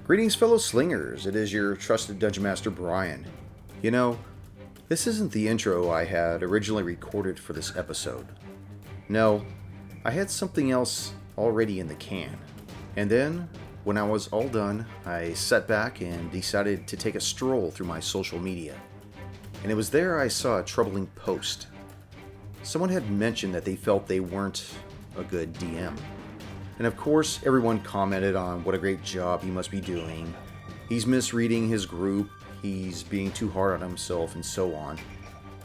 Greetings, fellow slingers. It is your trusted Dungeon Master, Brian. You know, this isn't the intro I had originally recorded for this episode. No, I had something else already in the can. And then, when I was all done, I sat back and decided to take a stroll through my social media. And it was there I saw a troubling post. Someone had mentioned that they felt they weren't a good DM. And of course, everyone commented on what a great job he must be doing. He's misreading his group, he's being too hard on himself, and so on.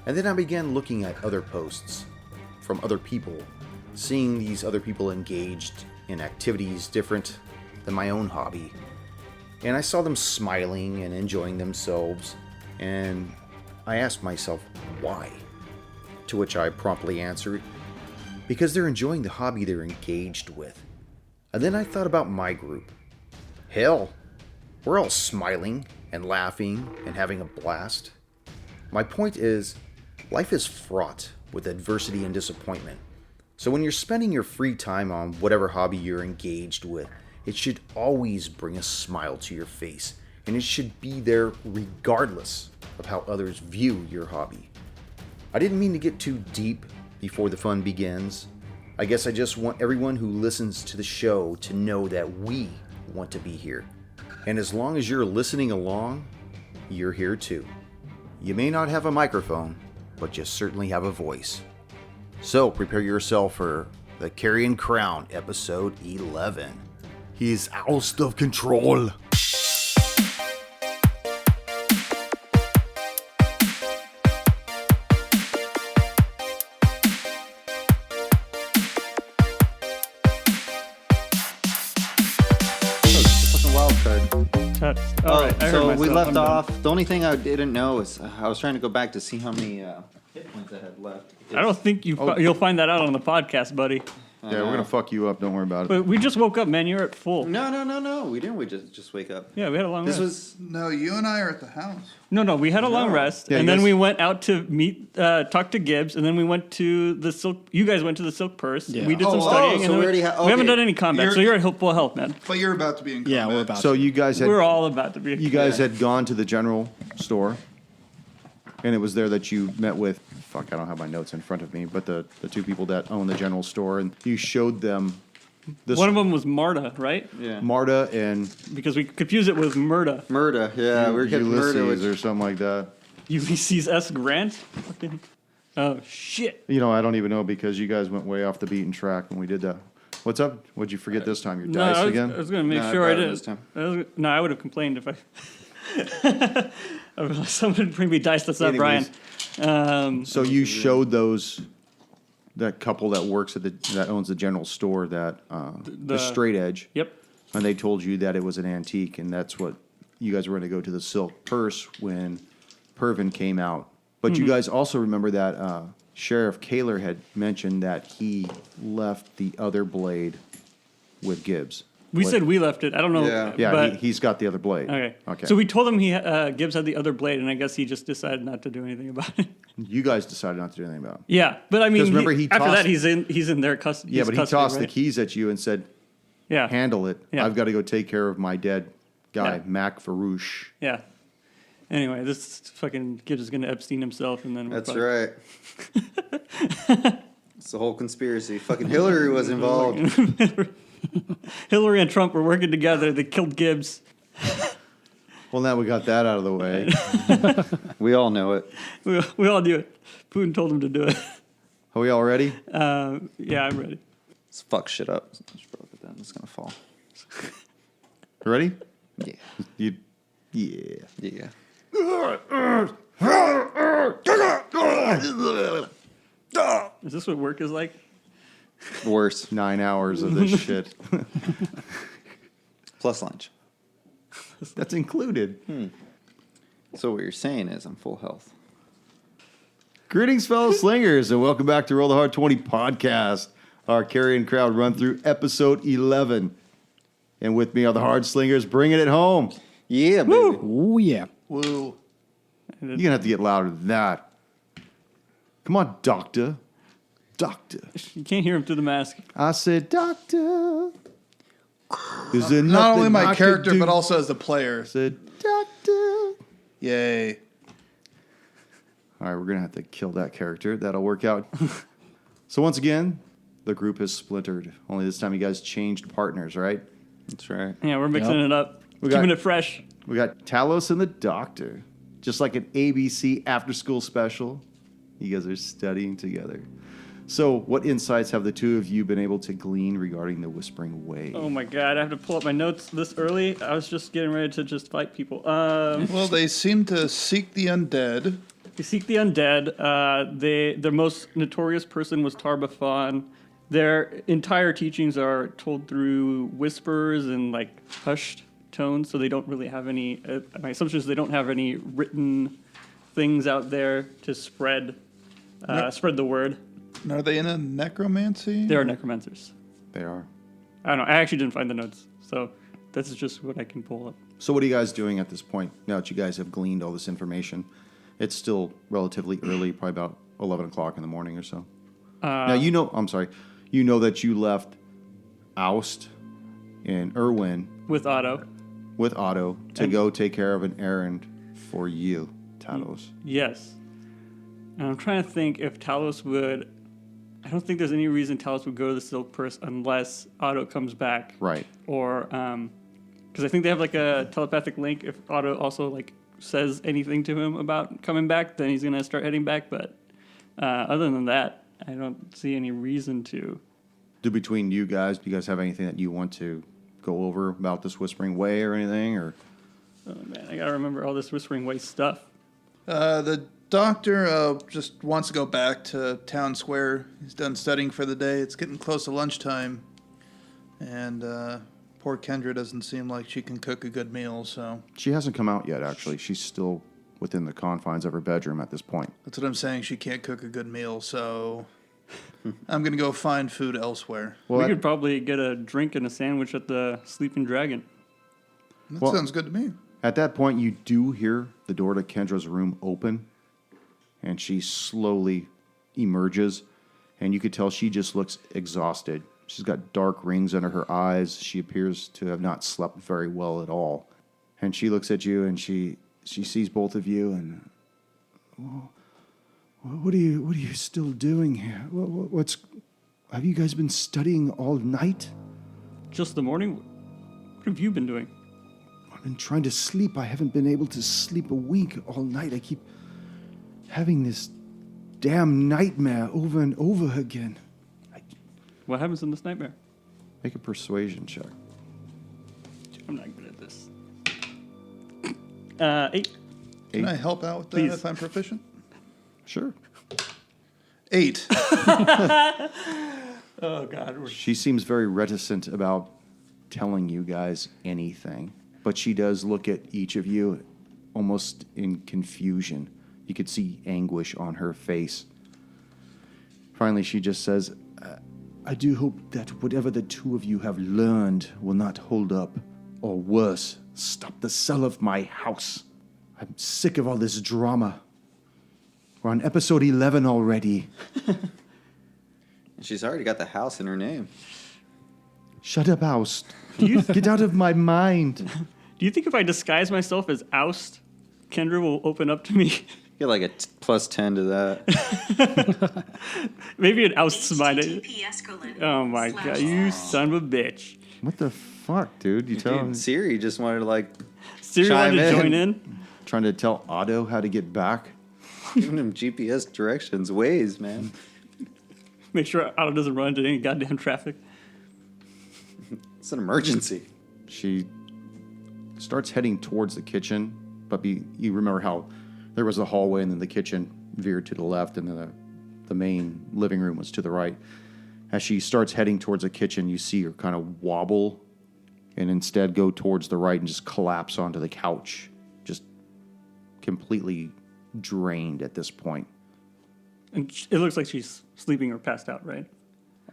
And then I began looking at other posts from other people, seeing these other people engaged in activities different than my own hobby. And I saw them smiling and enjoying themselves, and I asked myself, why? To which I promptly answered, because they're enjoying the hobby they're engaged with. And then I thought about my group. Hell, we're all smiling and laughing and having a blast. My point is, life is fraught with adversity and disappointment. So when you're spending your free time on whatever hobby you're engaged with, it should always bring a smile to your face, and it should be there regardless of how others view your hobby. I didn't mean to get too deep before the fun begins. I guess I just want everyone who listens to the show to know that we want to be here. And as long as you're listening along, you're here too. You may not have a microphone, but you certainly have a voice. So prepare yourself for the Carrion Crown, episode 11. He's Oust of control. So we left off. The only thing I didn't know is I was trying to go back to see how many hit points I had left. I don't think you'll find that out on the podcast, buddy. Yeah, we're gonna fuck you up. Don't worry about it. But we just woke up, man. You're at full. No. We didn't. We just wake up. Yeah, we had a long rest. No, you and I are at the house. No, we had a long rest, Yeah, and you then guys- we went out to meet, talk to Gibbs, and then we went to the Silk. You guys went to the Silk Purse. Yeah. We did some studying, so and then we already we haven't done any combat, so you're at full health, man. But you're about to be in combat. Yeah, we're about So to. you guys had We're all about to be. You guys had gone to the general store, and it was there that you met with, I don't have my notes in front of me, but the two people that own the general store, and you showed them this. One of them was Marta, right? Yeah. Marta and Because we confused it with Murda. Murda. Yeah, we were getting Ulysses murder. or something like that. Ulysses S. Grant? Fucking. Oh, shit. You know, I don't even know because you guys went way off the beaten track when we did that. What's up? What'd you forget this time? Your dice I again? was going to make No, I sure I brought it did. this time. I would have complained if I. Someone bring me dice that's not Brian. Anyways. So you showed that couple that works at that owns the general store the straight edge. Yep. And they told you that it was an antique, and that's what you guys were going to go to the Silk Purse when Pervin came out. But you guys also remember that Sheriff Kaler had mentioned that he left the other blade with Gibbs. We said we left it. I don't know. Yeah. Yeah, But, he's got the other blade. okay. So we told him Gibbs had the other blade, and I guess he just decided not to do anything about it. You guys decided not to do anything about it. Yeah, but I mean, 'Cause remember he after tossed- that he's in their custody. Yeah, but he tossed the keys at you and said, Yeah. handle it. Yeah. I've got to go take care of my dead guy, Yeah. Mac Farouche. Yeah. Anyway, this fucking Gibbs is gonna Epstein himself, and then we're That's fucked. right. It's the whole conspiracy. Fucking Hillary was involved. Hillary and Trump were working together. They killed Gibbs. Well, now we got that out of the way. We all know it. We all do it. Putin told him to do it. Are we all ready? Yeah, I'm ready. Let's fuck shit up. Just broke it down. It's gonna fall. Ready? Yeah. Yeah. Is this what work is like? Worse. 9 hours of this shit. Plus lunch. That's included. So what you're saying is I'm full health. Greetings, fellow slingers, and welcome back to Roll the Hard 20 podcast, our Carrion Crowd run through episode 11. And with me are the Hard Slingers bringing it home. Yeah, baby. Oh, yeah. Woo. You're going to have to get louder than that. Come on, doctor. Doctor. You can't hear him through the mask. I said, doctor. Is there Not only nothing I my could character, do? but also as the player. Said, Doctor. Yay. All right, we're going to have to kill that character. That'll work out. So once again, the group has splintered. Only this time you guys changed partners, right? That's right. Yeah, we're mixing it up. We got- Keeping it fresh. We got Talos and the Doctor. Just like an ABC after-school special. You guys are studying together. So what insights have the two of you been able to glean regarding the Whispering Way? Oh my god, I have to pull up my notes this early. I was just getting ready to just fight people. Well, they seem to seek the undead. They seek the undead. Their most notorious person was Tarbafon. Their entire teachings are told through whispers and like hushed tones, so they don't really have any. My assumption is they don't have any written things out there to spread the word. And are they in a necromancy? They are necromancers. They are. I don't know. I actually didn't find the notes, so this is just what I can pull up. So what are you guys doing at this point, now that you guys have gleaned all this information? It's still relatively early, probably about 11 o'clock in the morning or so. Now, you know that you left Oust and Irwin With Otto. with Otto to And- go take care of an errand for you, Talos. Yes. And I'm trying to think if Talos would. I don't think there's any reason Talos would go to the Silk Purse unless Otto comes back. Right. Or, because I think they have like a telepathic link. If Otto also like says anything to him about coming back, then he's going to start heading back. But other than that, I don't see any reason to. Between you guys, do you guys have anything that you want to go over about this Whispering Way or anything? Or Oh man, I got to remember all this Whispering Way stuff. The doctor just wants to go back to town square. He's done studying for the day. It's getting close to lunchtime. And poor Kendra doesn't seem like she can cook a good meal, so... she hasn't come out yet, actually. She's still within the confines of her bedroom at this point. That's what I'm saying. She can't cook a good meal, so... I'm going to go find food elsewhere. Well, We could probably get a drink and a sandwich at the Sleeping Dragon. That Well- sounds good to me. at that point, you do hear the door to Kendra's room open, and she slowly emerges, and you could tell she just looks exhausted. She's got dark rings under her eyes. She appears to have not slept very well at all. And she looks at you, and she sees both of you, and what are you still doing here? Have you guys been studying all night? Just the morning? What have you been doing? I've been trying to sleep. I haven't been able to sleep a week all night. I keep having this damn nightmare over and over again. What happens in this nightmare? Make a persuasion check. I'm not good at this. 8. Can I help out with that Please. if I'm proficient? Sure. 8. Oh, God. She seems very reticent about telling you guys anything, but she does look at each of you almost in confusion. You could see anguish on her face. Finally, she just says, I do hope that whatever the two of you have learned will not hold up, or worse, stop the sale of my house. I'm sick of all this drama. We're on episode 11 already. She's already got the house in her name. Shut up, Oust. Get out of my mind. Do you think if I disguise myself as Oust, Kendra will open up to me? Get like a plus 10 to that. Maybe an Oust's mind. HTTPS:// Oh, my God. You son of a bitch. What the fuck, dude? You tell him Dude, Siri just wanted to like Siri Chime wanted to in. join in? trying to tell Otto how to get back? giving him GPS directions, ways, man. Make sure Otto doesn't run into any goddamn traffic. It's an emergency. She starts heading towards the kitchen, but you remember how there was a hallway and then the kitchen veered to the left and then the main living room was to the right. As she starts heading towards the kitchen, you see her kind of wobble and instead go towards the right and just collapse onto the couch, just completely drained at this point. And it looks like she's sleeping or passed out, right?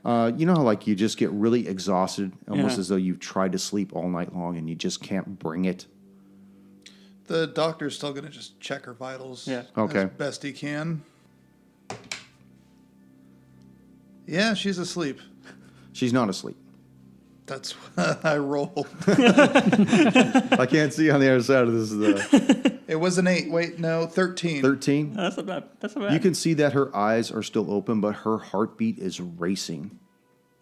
You know how like you just get really exhausted, almost Yeah. as though you've tried to sleep all night long and you just can't bring it? The doctor's still going to just check her vitals Yeah. Okay. as best he can. Yeah, she's asleep. She's not asleep. That's what I rolled. I can't see on the other side of this. It was an 8. Wait, no, 13. 13. That's not bad. That's not bad. You can see that her eyes are still open, but her heartbeat is racing.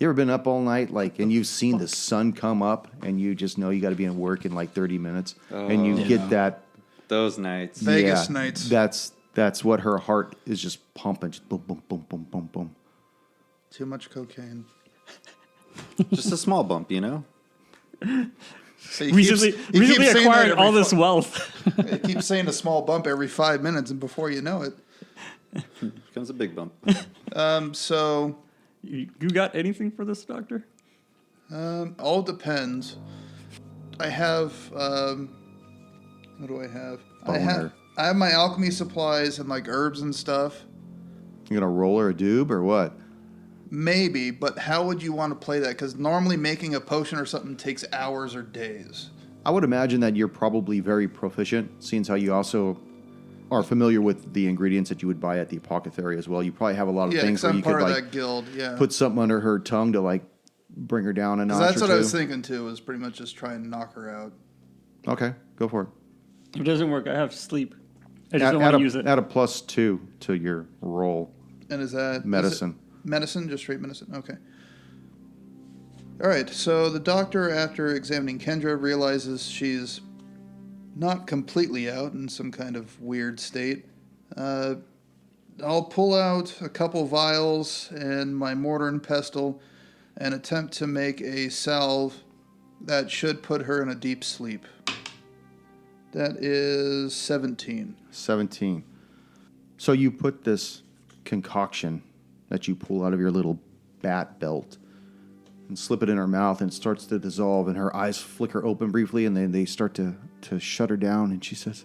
You ever been up all night, and you've seen the sun come up, and you just know you got to be in work in 30 minutes, and you get that Those nights. Vegas nights. That's what her heart is just pumping, just boom, boom, boom, boom, boom, boom. Too much cocaine. Just a small bump, you know? So he recently saying that acquired every all this wealth. It keeps saying a small bump every 5 minutes, and before you know it. Becomes a big bump. So You got anything for this, Doctor? all depends. I have what do I have? Boner. I have my alchemy supplies and herbs and stuff. You gonna roll her a doob or what? Maybe, but how would you want to play that? Because normally making a potion or something takes hours or days. I would imagine that you're probably very proficient, seeing how you also are familiar with the ingredients that you would buy at the apothecary as well. You probably have a lot of Yeah, things because where I'm you part could of that guild. Yeah, put something under her tongue to bring her down a notch. that's or what two. I was thinking too. Was pretty much just try and knock her out. Okay, go for it. If it doesn't work, I have sleep. I just don't want to use it. Add a +2 to your roll. And is that Medicine. Medicine, just straight medicine. Okay. All right. So the doctor, after examining Kendra, realizes she's not completely out in some kind of weird state. I'll pull out a couple vials and my mortar and pestle and attempt to make a salve that should put her in a deep sleep. That is 17. 17. So you put this concoction that you pull out of your little bat belt and slip it in her mouth, and it starts to dissolve, and her eyes flicker open briefly, and then they start to shut her down, and she says,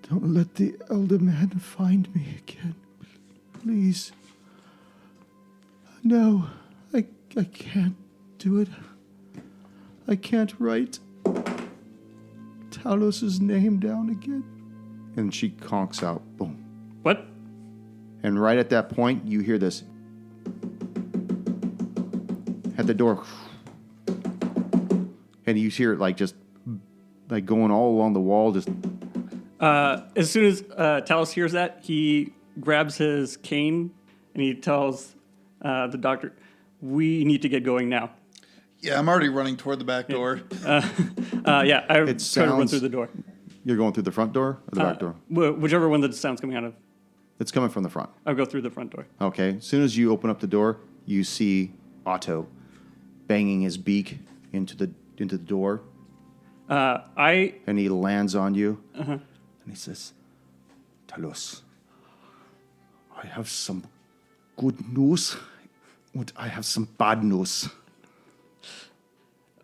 "Don't let the elder man find me again, please. No, I can't do it. I can't write Talos' name down again." And she conks out, boom. What? And right at that point, you hear this at the door. And you hear it just going all along the wall. Just As soon as Talos hears that, he grabs his cane and he tells the doctor, "We need to get going now." Yeah, I'm already running toward the back door. I try to run sounds- through the door. you're going through the front door or the back door? Whichever one the sound's coming out of, It's coming from the front. I'll go through the front door. Okay. As soon as you open up the door, you see Otto banging his beak into the door, and he lands on you, and he says, "Talos, I have some good news, and I have some bad news.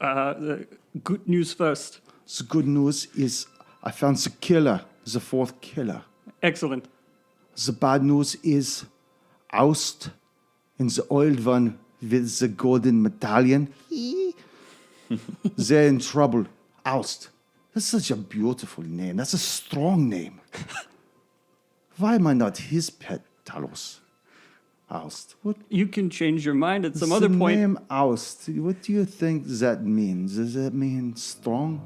The good news first. The good news is I found the killer, the fourth killer. Excellent. The bad news is Oust and the old one with the golden medallion. They're in trouble. Oust. That's such a beautiful name. That's a strong name. Why am I not his pet, Talos? Oust. What? You can change your mind at some other the point. name Oust. What do you think that means? Does that mean strong?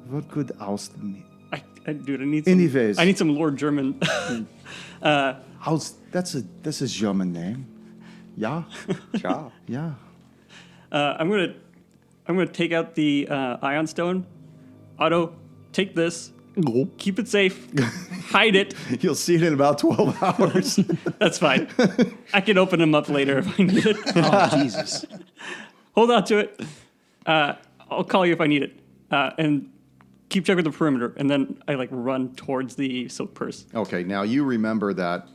What could Oust mean? Dude, I need some, Anyways. I need some Lord German. Oust. That's a German name. Yeah. Ciao. Yeah. I'm gonna take out the ion stone. Otto, take this. Keep it safe. Hide it. You'll see it in about 12 hours. That's fine. I can open them up later if I need it. Oh, Jesus. Hold on to it. I'll call you if I need it. And keep checking the perimeter. And then I run towards the silk purse. Okay, now you remember that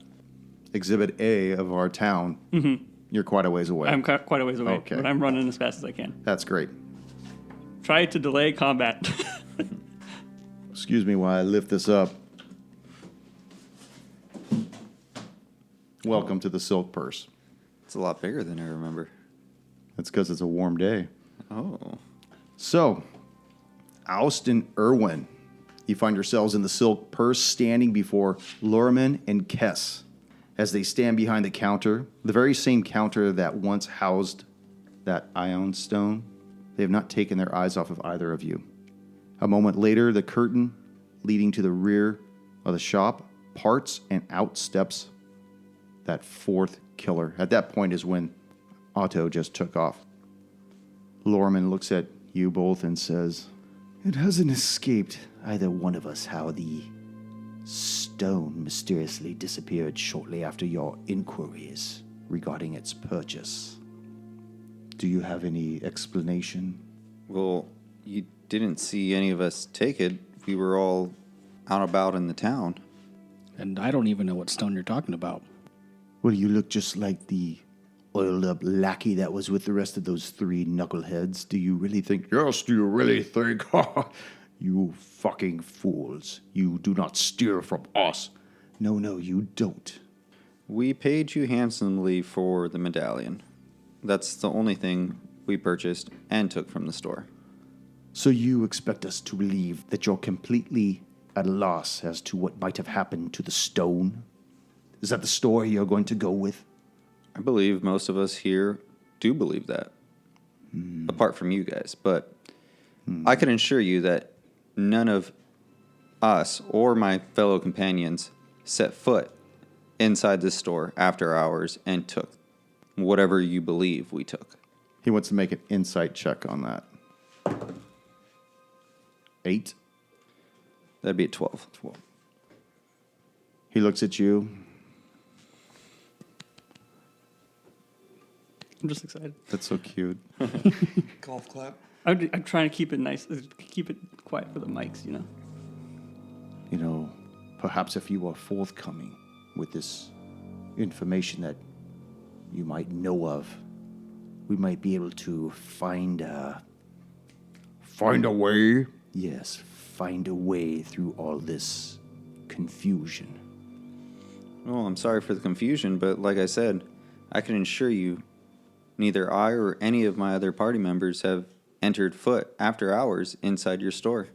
Exhibit A of our town. Mm-hmm. You're quite a ways away. I'm quite a ways away, Okay. but I'm running as fast as I can. That's great. Try to delay combat. Excuse me while I lift this up. Welcome to the silk purse. It's a lot bigger than I remember. That's because it's a warm day. Oh. So, Oust and Irwin, you find yourselves in the silk purse standing before Lorman and Kess as they stand behind the counter, the very same counter that once housed that ion stone, they have not taken their eyes off of either of you. A moment later, the curtain leading to the rear of the shop parts and out steps that fourth killer. At that point is when Otto just took off. Lorman looks at you both and says, "It hasn't escaped either one of us how the stone mysteriously disappeared shortly after your inquiries regarding its purchase. Do you have any explanation?" Well, you didn't see any of us take it. We were all out about in the town. And I don't even know what stone you're talking about. Well, you look just like the oiled-up lackey that was with the rest of those 3 knuckleheads. Do you really think... Yes, do you really think... You fucking fools. You do not steer from us. No, you don't. We paid you handsomely for the medallion. That's the only thing we purchased and took from the store. So you expect us to believe that you're completely at a loss as to what might have happened to the stone? Is that the story you're going to go with? I believe most of us here do believe that. Apart from you guys. But I can assure you that none of us or my fellow companions set foot inside this store after hours and took whatever you believe we took. He wants to make an insight check on that. 8. That'd be a 12. He looks at you. I'm just excited. That's so cute. Golf clap. I'm trying to keep it nice, keep it quiet for the mics, you know. You know, perhaps if you are forthcoming with this information that you might know of, we might be able to find a way? Yes, find a way through all this confusion. Well, I'm sorry for the confusion, but like I said, I can assure you neither I or any of my other party members have entered foot after hours inside your store.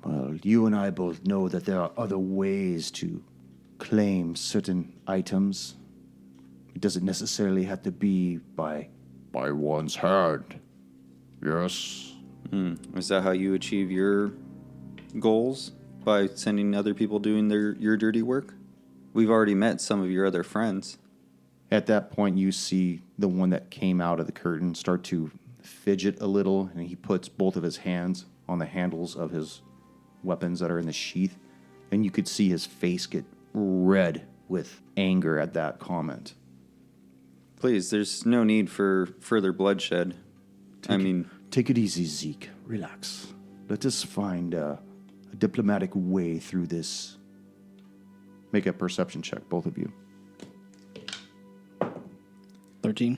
Well, you and I both know that there are other ways to claim certain items. It doesn't necessarily have to be by one's hand. Yes. Is that how you achieve your goals? By sending other people doing your dirty work? We've already met some of your other friends. At that point, you see the one that came out of the curtain start to fidget a little, and he puts both of his hands on the handles of his weapons that are in the sheath, and you could see his face get red with anger at that comment. Please, there's no need for further bloodshed. Take it easy, Zeke. Relax. Let us find a diplomatic way through this. Make a perception check, both of you. 13.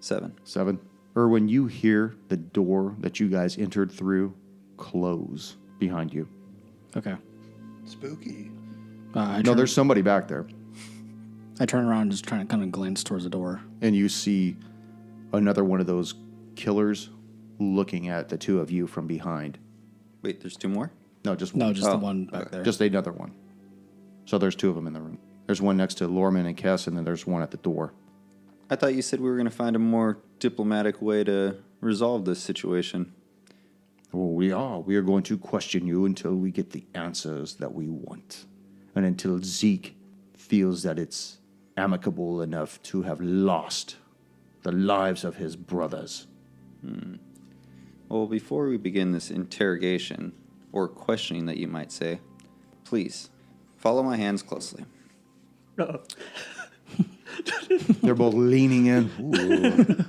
7. Erwin, you hear the door that you guys entered through close behind you. Okay. Spooky. There's somebody back there. I turn around and just trying to kind of glance towards the door. And you see another one of those killers looking at the two of you from behind. Wait, there's 2 more? No, just one. The one back there. Just another one. So there's 2 of them in the room. There's one next to Lorman and Kess, and then there's one at the door. I thought you said we were going to find a more diplomatic way to resolve this situation. Well, we are. We are going to question you until we get the answers that we want. And until Zeke feels that it's amicable enough to have lost the lives of his brothers. Well, before we begin this interrogation, or questioning that you might say, please, follow my hands closely. Uh-oh. They're both leaning in. Ooh.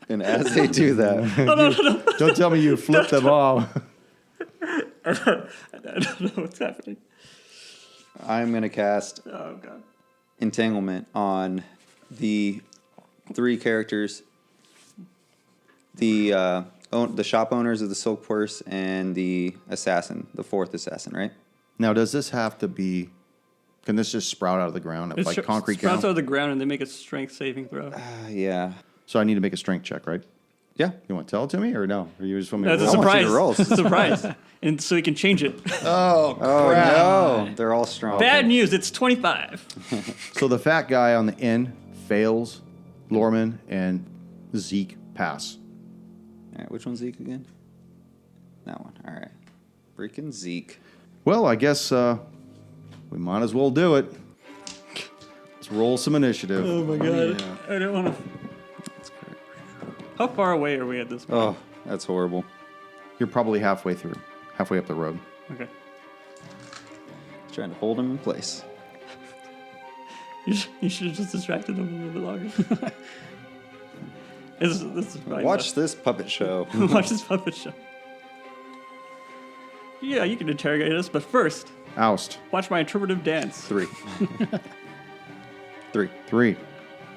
And as they do that... Don't tell me you flipped them off. I don't know what's happening. I'm going to cast Oh, God. Entanglement on the 3 characters, the shop owners of the Silk Purse and the assassin, the 4th assassin, right? Now, does this have to be... Can this just sprout out of the ground like concrete sprouts count? out of the ground and they make a strength saving throw. Yeah. So I need to make a strength check, right? Yeah. You want to tell it to me or no? Or you just want me That's to a roll? want you surprise. to roll. It's a surprise. And so he can change it. Oh, Oh, crap. no. They're all strong. Bad news, it's 25. So the fat guy on the end fails Lorman, and Zeke pass. All right, which one's Zeke again? That one. All right. Freaking Zeke. Well, I guess we might as well do it. Let's roll some initiative. Oh my god. I don't want to. How far away are we at this point? Oh, that's horrible. You're probably halfway up the road. Okay. Trying to hold him in place. You should have just distracted them a little bit longer. This is fine. Watch this puppet show. Watch this puppet show. Yeah, you can interrogate us, but first, Oust. watch my interpretive dance. 3. 3. 3.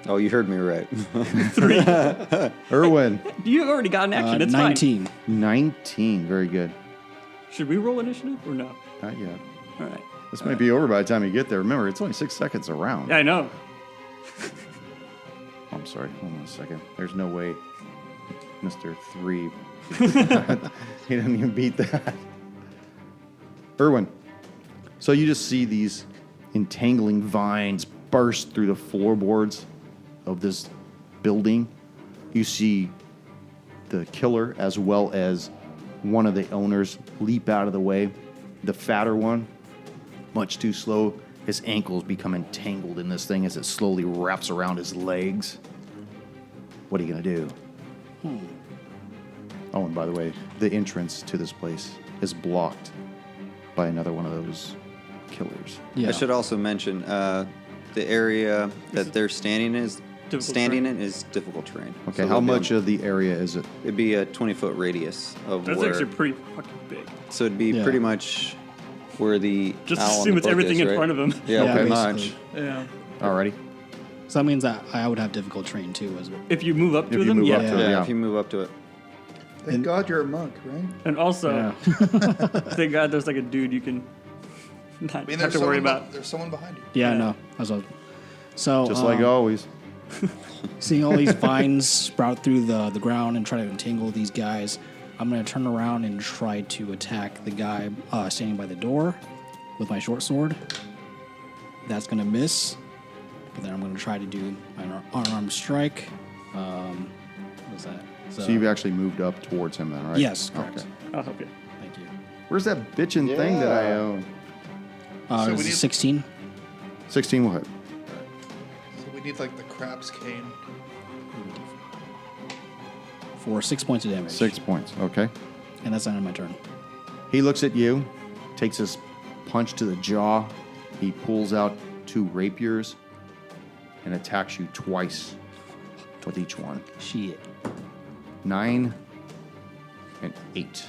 Oh, you heard me right. 3. Erwin. You already got an action. It's 19. 19. Very good. fine. Should we roll initiative or no? Not yet. All right. This might be over by the time you get there. Remember, it's only 6 seconds around. Yeah, I know. I'm sorry. Hold on a second. There's no way Mr. 3. He didn't even beat that. Erwin. So you just see these entangling vines burst through the floorboards of this building. You see the killer as well as one of the owners leap out of the way. The fatter one, much too slow. His ankles become entangled in this thing as it slowly wraps around his legs. What are you going to do? Oh, and by the way, the entrance to this place is blocked by another one of those killers. Yeah. I should also mention the area that they're standing in is difficult terrain. Okay, So how they'll be much on- of the area is it? It'd be a 20-foot radius of That's where. actually pretty fucking big. So it'd be Yeah. pretty much where the Just owl on assume the it's book everything is, in right? front of him. Yeah, Yeah, pretty basically. much. Yeah. Alrighty. So that means that I would have difficult terrain too as well. If you move up to If you them, move yeah. up to Yeah, Yeah. if you move up to it. Thank God you're a monk, right? And also, Yeah. thank God there's like a dude you can not I mean, have to worry about. There's someone behind you. Yeah, Yeah. no. That's what. So Just like always. seeing all these vines sprout through the ground and try to entangle these guys, I'm going to turn around and try to attack the guy standing by the door with my short sword. That's going to miss. But then I'm going to try to do an unarmed strike. What was that? So you've actually moved up towards him then, right? Yes, correct. Okay. I'll help you. Thank you. Where's that bitchin' thing that I own? So It we was need- 16 16 will hit. So we need like the crab's cane. for 6 points of damage. 6 points. Okay. And that's the end of my turn. He looks at you, takes his punch to the jaw. He pulls out 2 rapiers and attacks you twice with each one. Shit. 9 and 8.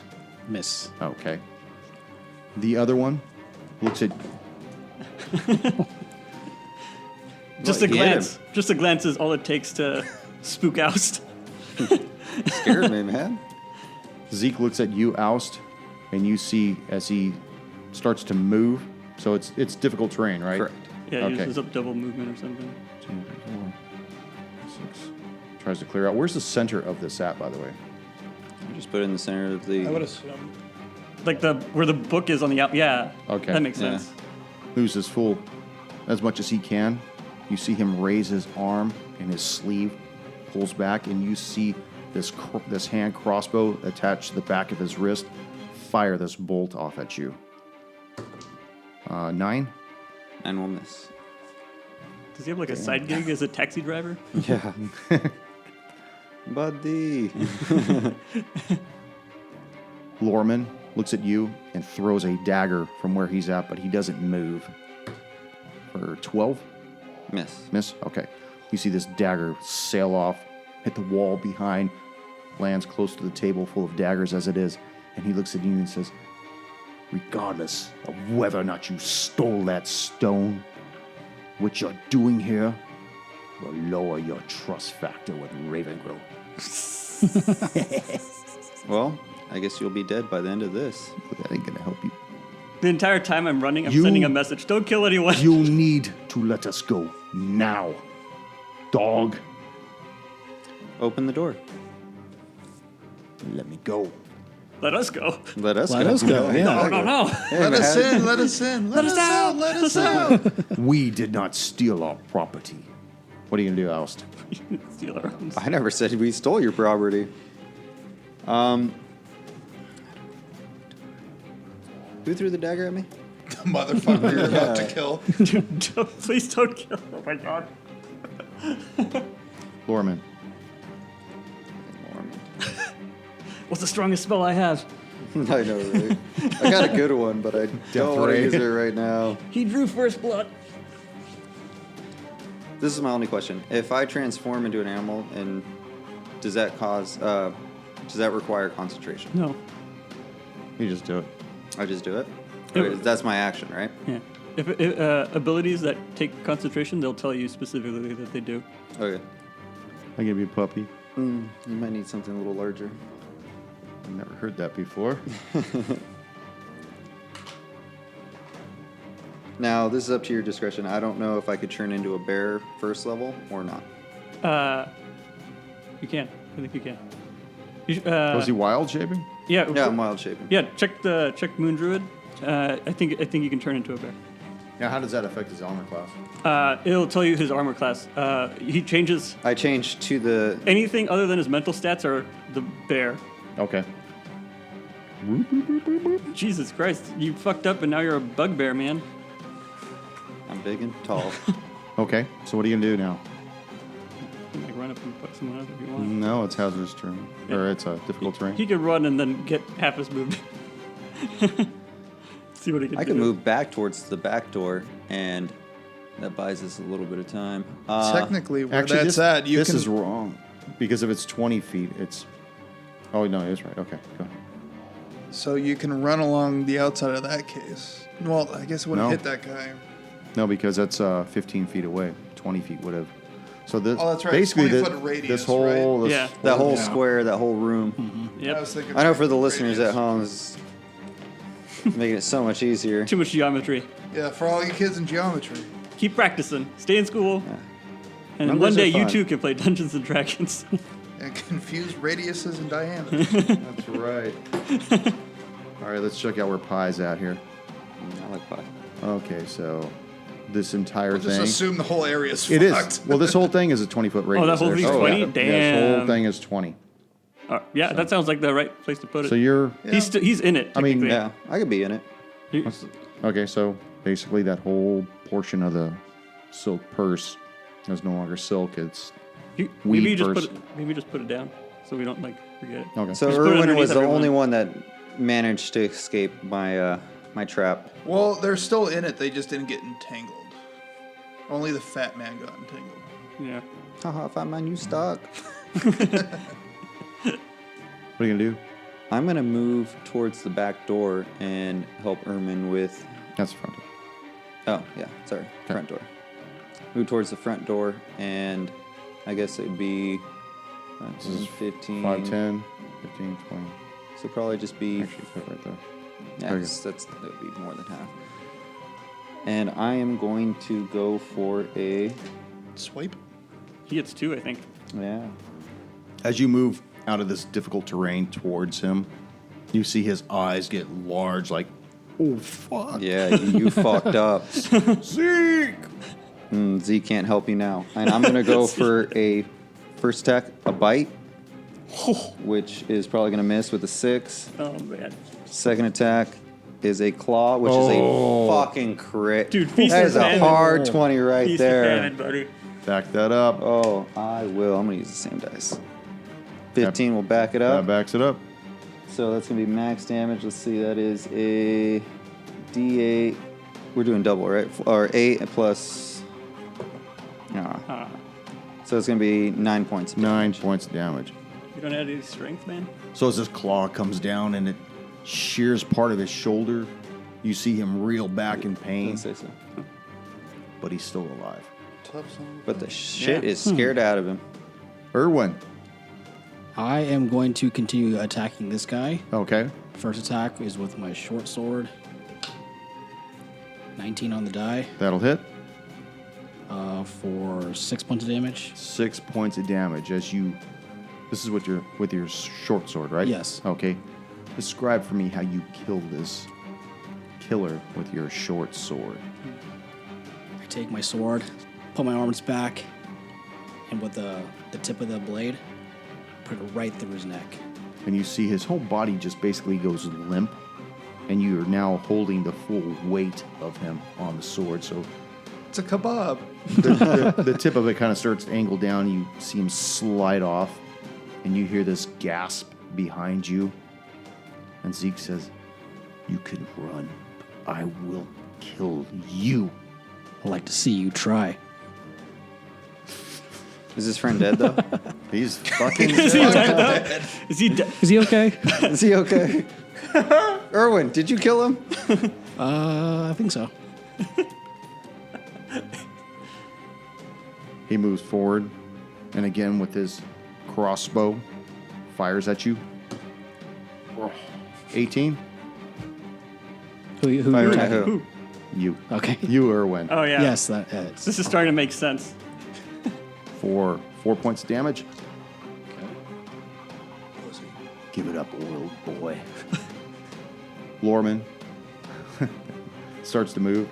Miss. Okay. The other one looks at Just a Get glance. Just a glance is all it takes to spook Oust. Scared me, man. Zeke, looks at you, Oust, and you see as he starts to move. So it's difficult terrain, right? Correct. Yeah, Okay. uses up double movement or something. 2, 3, 4, 6. Tries to clear out. Where's the center of this at, by the way? You just put it in the center of the. I would assume. Like where the book is on the out. Yeah. Okay. That makes Yeah. sense. Moves his full as much as he can. You see him raise his arm and his sleeve pulls back, and you see this hand crossbow attached to the back of his wrist fire this bolt off at you. 9. And we'll miss. Does he have like a side gig as a taxi driver? Yeah. Buddy. Lorman looks at you and throws a dagger from where he's at, but he doesn't move. For 12? Miss. Miss? Okay. You see this dagger sail off, hit the wall behind, lands close to the table full of daggers as it is, and he looks at you and says, regardless of whether or not you stole that stone, what you're doing here will lower your trust factor with Ravengrow. Well, I guess you'll be dead by the end of this. But that ain't gonna help you. The entire time I'm running, I'm You- sending a message. Don't kill anyone. You need to let us go now, dog. Open the door. Let me go. Let us go. Let us Let go. us go. Yeah. No, no, no. Let us in. Let us in. Let us out. Let us out. We did not steal our property. What are you gonna do, Oust? Steal our arms. I never said we stole your property. Who threw the dagger at me? The motherfucker you're about to kill. Dude, please don't kill. Oh my god. Lorman. What's the strongest spell I have? I know, right? I got a good one, but I don't want to use it right now. He drew first blood. This is my only question. If I transform into an animal, and does that require concentration? No. You just do it. I just do it? Yeah. Okay, that's my action, right? Yeah. If abilities that take concentration, they'll tell you specifically that they do. Okay. I give you a puppy. You might need something a little larger. I've never heard that before. Now, this is up to your discretion. I don't know if I could turn into a bear first level or not. You can. I think you can. Was he wild shaping? Yeah. Yeah, I'm wild shaping. Yeah. Check Moon Druid. I think you can turn into a bear. Now, how does that affect his armor class? It'll tell you his armor class. He changes I changed to the... anything other than his mental stats are the bear. Okay. Jesus Christ, you fucked up and now you're a bugbear, man. I'm big and tall. Okay. So what are you gonna do now? You can, like, run up and fuck someone up if you want. No, it's hazardous terrain, or it's a difficult terrain. He could run and then get half his movement. See what he can do. I could move back towards the back door, and that buys us a little bit of time. Technically, where Actually, that's this, at, you this can. is wrong because if it's 20 feet, it's. Oh no, it's right. Okay, go ahead. So you can run along the outside of that case. Well, I guess it wouldn't No. hit that guy. No, because that's 15 feet away. 20 feet would have. So this. Oh, that's right. Basically, 20-foot radius, this whole. right? This Yeah. That whole Yeah. square, that whole room. Yep. I was thinking I know for the 20-foot listeners radius. at home, this is making it so much easier. Too much geometry. Yeah, for all you kids in geometry. Keep practicing. Stay in school. And Numbers one day are you fun. too can play Dungeons and Dragons. And confuse radiuses and diameters. That's right. All right, let's check out where Pie's at here. I like pie. Okay, so this entire Just thing. assume the whole area is It fucked. is. Well, this whole thing is a 20-foot radius. that whole there. thing's So, 20? yeah. This Damn. whole thing is 20. Yeah, that sounds like the right place to put it. So you're. He's in it. I mean, technically. Yeah, I could be in it. Okay, so basically that whole portion of the silk purse is no longer silk. It's Maybe weed purse. just put it down so we don't like forget it. Okay. So Just put it Erwin underneath was the everyone. only one that managed to escape my my trap. Well, they're still in it. They just didn't get entangled. Only the fat man got entangled. Yeah. Haha, if I'm my new stock. What are you gonna do? I'm gonna move towards the back door and help Ermin with. That's the front door. Oh yeah, sorry, front door. Move towards the front door, and I guess it would be. This is 15. 5, 10, 15, 20. So probably just be. Actually, put it right there. Yeah, There you that would be more than half. And I am going to go for a. Swipe. He gets 2, I think. Yeah. As you move out of this difficult terrain towards him, you see his eyes get large, like, oh fuck. Yeah, you fucked up. Zeke! Z can't help you now. And I'm going to go for a first attack, a bite, which is probably going to miss with a 6. Oh man. Second attack is a claw, which is a fucking crit. Dude, feast that or is a famine. hard 20 right Feast or there. famine, buddy. Back that up. Oh, I will. I'm going to use the same dice. 15 will back it up. That backs it up. So that's going to be max damage. Let's see. That is a D8. We're doing double, right? Or 8 plus. So it's going to be 9 points. of 9 damage. points of damage. You don't add any strength, man? So as this claw comes down and it shears part of his shoulder, you see him reel back in pain, Didn't say so. but he's still alive. Tough son. But the shit is scared out of him. Erwin. I am going to continue attacking this guy. Okay. First attack is with my short sword. 19 on the die That'll hit. for 6 points of damage. 6 points of damage as you. This is with your short sword, right? Yes. Okay. Describe for me how you kill this killer with your short sword. I take my sword, pull my arms back, and with the tip of the blade, put it right through his neck. And you see his whole body just basically goes limp, and you are now holding the full weight of him on the sword. So It's a kebab. the tip of it kind of starts to angle down. You see him slide off, and you hear this gasp behind you. And Zeke says, "You can run. I will kill you." I'd like to see you try. Is his friend dead though? He's fucking Is he dead though? Is he dead? Is he okay? Is he okay? Erwin, did you kill him? I think so. He moves forward, and again with his crossbow, fires at you. 18? Who Fire at attacking? who? You. Okay. You, Erwin. Oh yeah. Yes, that. This is starting to make sense. For 4 points of damage. Give it up, old boy. Lorman starts to move,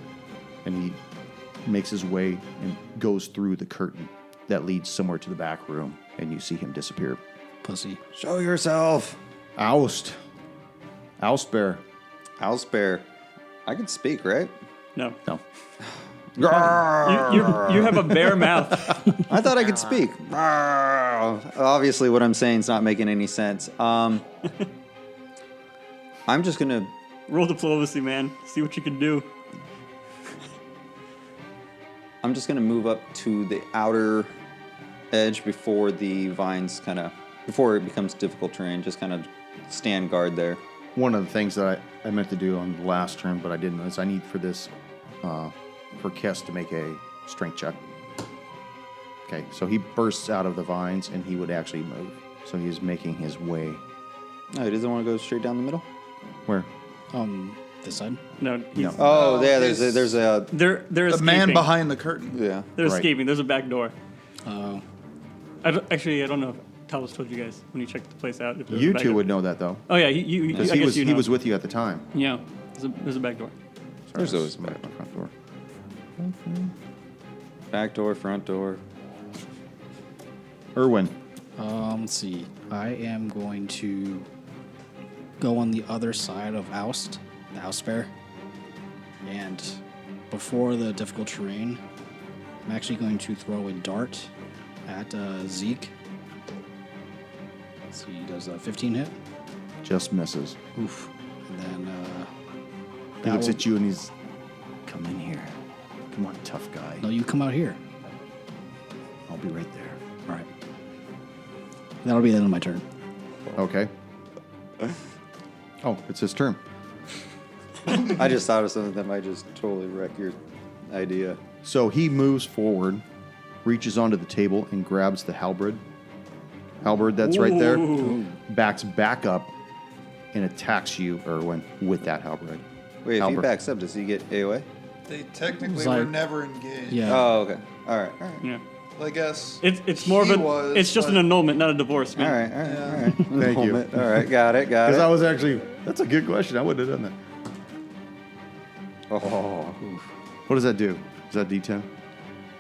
and he makes his way and goes through the curtain that leads somewhere to the back room, and you see him disappear. Pussy. Show yourself. Oust. Oust bear. Owlsbear. I can speak, right? No. No. You have a bare mouth. I thought I could speak. Obviously, what I'm saying is not making any sense. I'm just gonna. Roll diplomacy, man. See what you can do. I'm just gonna move up to the outer edge before the vines before it becomes difficult terrain. Just kind of stand guard there. One of the things that I meant to do on the last turn, but I didn't, is I need for this, for Kess to make a strength check. Okay, so he bursts out of the vines, and he would actually move. So he's making his way. Oh, he doesn't want to go straight down the middle. Where? This side. No. No. Oh, yeah. he's- There's a They're The escaping. man behind the curtain. yeah. They're Right. escaping. There's a back door. Oh. I don't know if Talos told you guys when he checked the place out. If there was You a back two door. would know that, though. Oh yeah, you. I Because guess you know. he was with you at the time. Yeah. There's a back door. There's always a back to the front door. back door, front door. Erwin. Let's see. I am going to go on the other side of Oust, the Oust bear. And before the difficult terrain, I'm actually going to throw a dart at Zeke. Let's see, does a 15 hit? Just misses. Oof. And then He that looks will- at you and he's, "Come in here. Come on, tough guy. No, you come out here. I'll be right there." All right. That'll be the end of my turn. Okay. Oh, it's his turn. I just thought of something that might just totally wreck your idea. So he moves forward, reaches onto the table, and grabs the halberd. Halberd that's right there. Ooh. Backs back up and attacks you, Erwin, with that halberd. Wait, if he Halberd. backs up, does he get AOA? They technically It's were like- never engaged. Yeah. Oh, okay. All right. Yeah. Well, I guess It's more of he a. was, It's just an but- annulment, not a divorce, All man. right. Yeah. All right. Thank you. Moment. All right. Got it. Because I was actually, that's a good question. I wouldn't have done that. Oh. What does that do? Is that D10?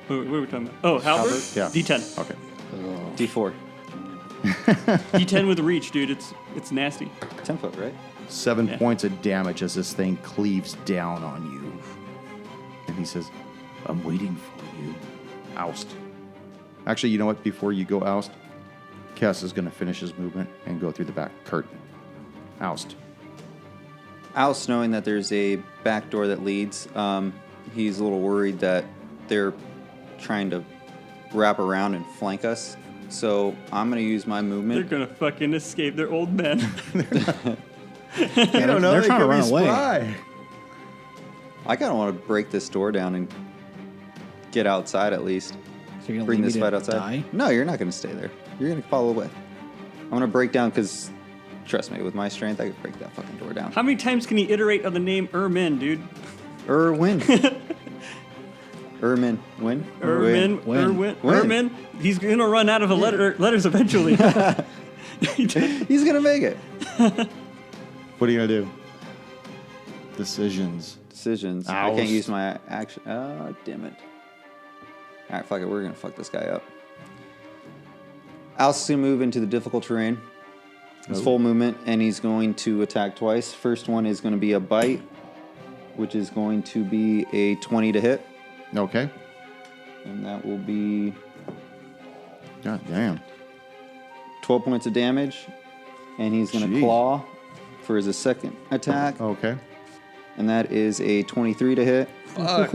What were we talking about? Oh, halberd. Halberd? Yeah. D10. Okay. D4. D10 with reach, dude. It's nasty. 10 foot, right? 7 Yeah. points of damage as this thing cleaves down on you. And he says, "I'm waiting for you." Oust. Actually, you know what? Before you go oust, Kess is going to finish his movement and go through the back curtain. Oust. Oust, knowing that there's a back door that leads, he's a little worried that they're trying to wrap around and flank us. So I'm going to use my They're movement. gonna fucking escape. They're old men. You don't know. they're They trying to could be run away. spry. I kind of want to break this door down and get outside at least. So you're gonna Bring leave this me fight to outside. die? No, you're not going to stay there. You're going to follow away. I'm going to break down because, trust me, with my strength, I could break that fucking door down. How many times can he iterate on the name Ermin, dude? Erwin. Ermin. Win? Ermin. Win. Erwin. Win. Ermin. He's gonna run out of letters eventually. He's going to make it. What are you going to do? Decisions. Decisions. I can't Oust. use my action. Oh, damn it. All right, fuck it. We're going to fuck this guy up. Oust is going to move into the difficult terrain. It's full movement, and he's going to attack twice. First one is going to be a bite, which is going to be a 20 to hit. Okay. And that will be God damn. 12 points of damage. And he's going to Jeez. claw for his second attack. Okay. And that is a 23 to hit. Fuck.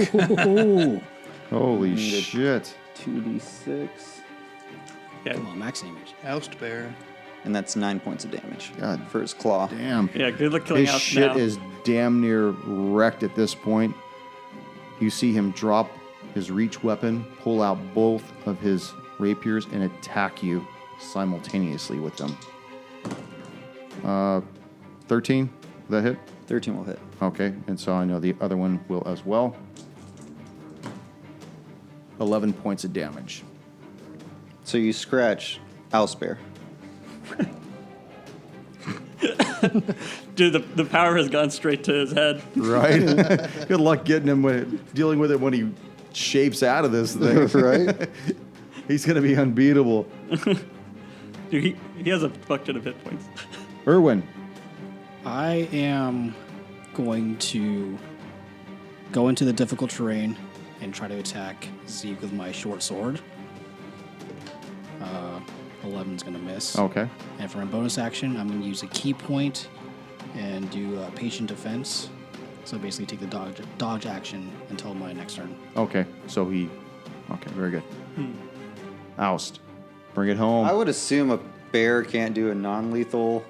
Holy shit. 2d6. Come on, max damage. Oust bear. And that's 9 points of damage God for his claw. Damn. Yeah, good luck killing His Oust shit now. is damn near wrecked at this point. You see him drop his reach weapon, pull out both of his rapiers, and attack you simultaneously with them. 13? Will that hit? 13 will hit. Okay, and so I know the other one will as well. 11 points of damage. So you scratch Owlsbear. Dude, the power has gone straight to his head. Right? Good luck getting him dealing with it when he shapes out of this thing. Right? He's going to be unbeatable. Dude, he has a fuck ton of hit points. Irwin. I am going to go into the difficult terrain and try to attack Zeke with my short sword. 11's going to miss. Okay. And for my bonus action, I'm going to use a key point and do patient defense. So basically take the dodge action until my next turn. Okay. So he. Okay, very good. Oust. Bring it home. I would assume a bear can't do a non-lethal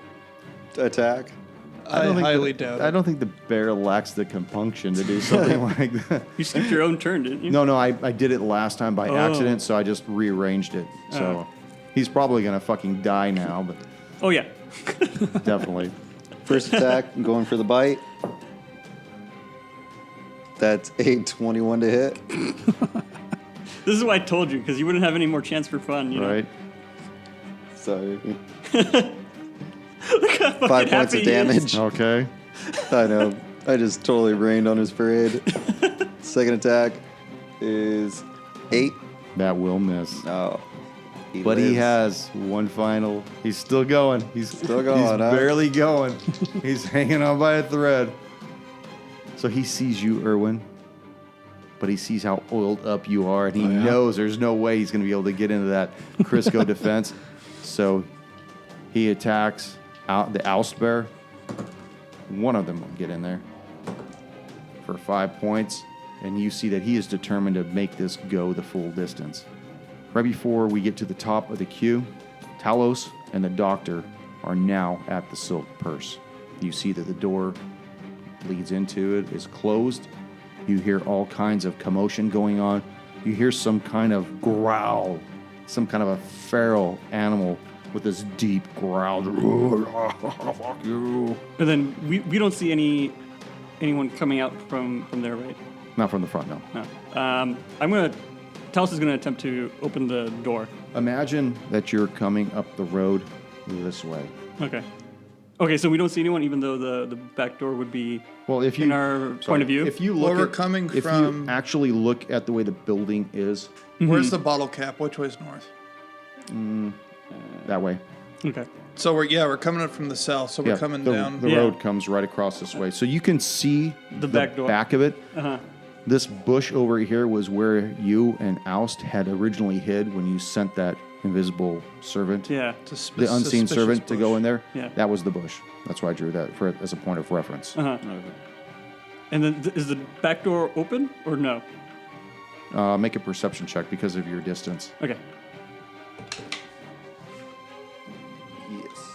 attack. I highly doubt it. I don't think the bear lacks the compunction to do something like that. You skipped your own turn, didn't you? No, I did it last time by accident, so I just rearranged it. So he's probably going to fucking die now, but Oh, yeah. definitely. First attack, I'm going for the bite. That's a 21 to hit. This is why I told you, because you wouldn't have any more chance for fun, you know? Right? Sorry. Look how 5 fucking points happy of he is. damage. Okay. I know. I just totally rained on his parade. Second attack is 8. That will miss. Oh. But he lives. has one final. He's still going. He's Still going, He's huh? barely going. He's hanging on by a thread. So he sees you, Irwin. But he sees how oiled up you are, and he knows there's no way he's going to be able to get into that Crisco defense. So he attacks out the Oust bear. One of them will get in there for 5 points, and you see that he is determined to make this go the full distance. Right before we get to the top of the queue, Talos and the doctor are now at the silk purse. You see that the door leads into it is closed. You hear all kinds of commotion going on. You hear some kind of growl, some kind of a feral animal with this deep growl. Fuck you. And then we don't see anyone coming out from there, right? Not from the front, no. No. Talos is gonna attempt to open the door. Imagine that you're coming up the road this way. Okay, so we don't see anyone, even though the back door would be Well, if you in our point of view. if you look Where we're at, coming if from- you actually look at the way the building is Where's the bottle cap? Which way's north? that way, Okay. So we're coming up from the south. So we're yeah, coming the, down. The Yeah. road comes right across this way, so you can see The back door. back of it. Uh-huh. This bush over here was where you and Oust had originally hid when you sent that invisible servant, Yeah. the unseen Suspicious servant, to go bush. in there. Yeah. That was the bush. That's why I drew that as a point of reference. Uh-huh. And then is the back door open or no? Make a perception check because of your distance. Okay. Yes.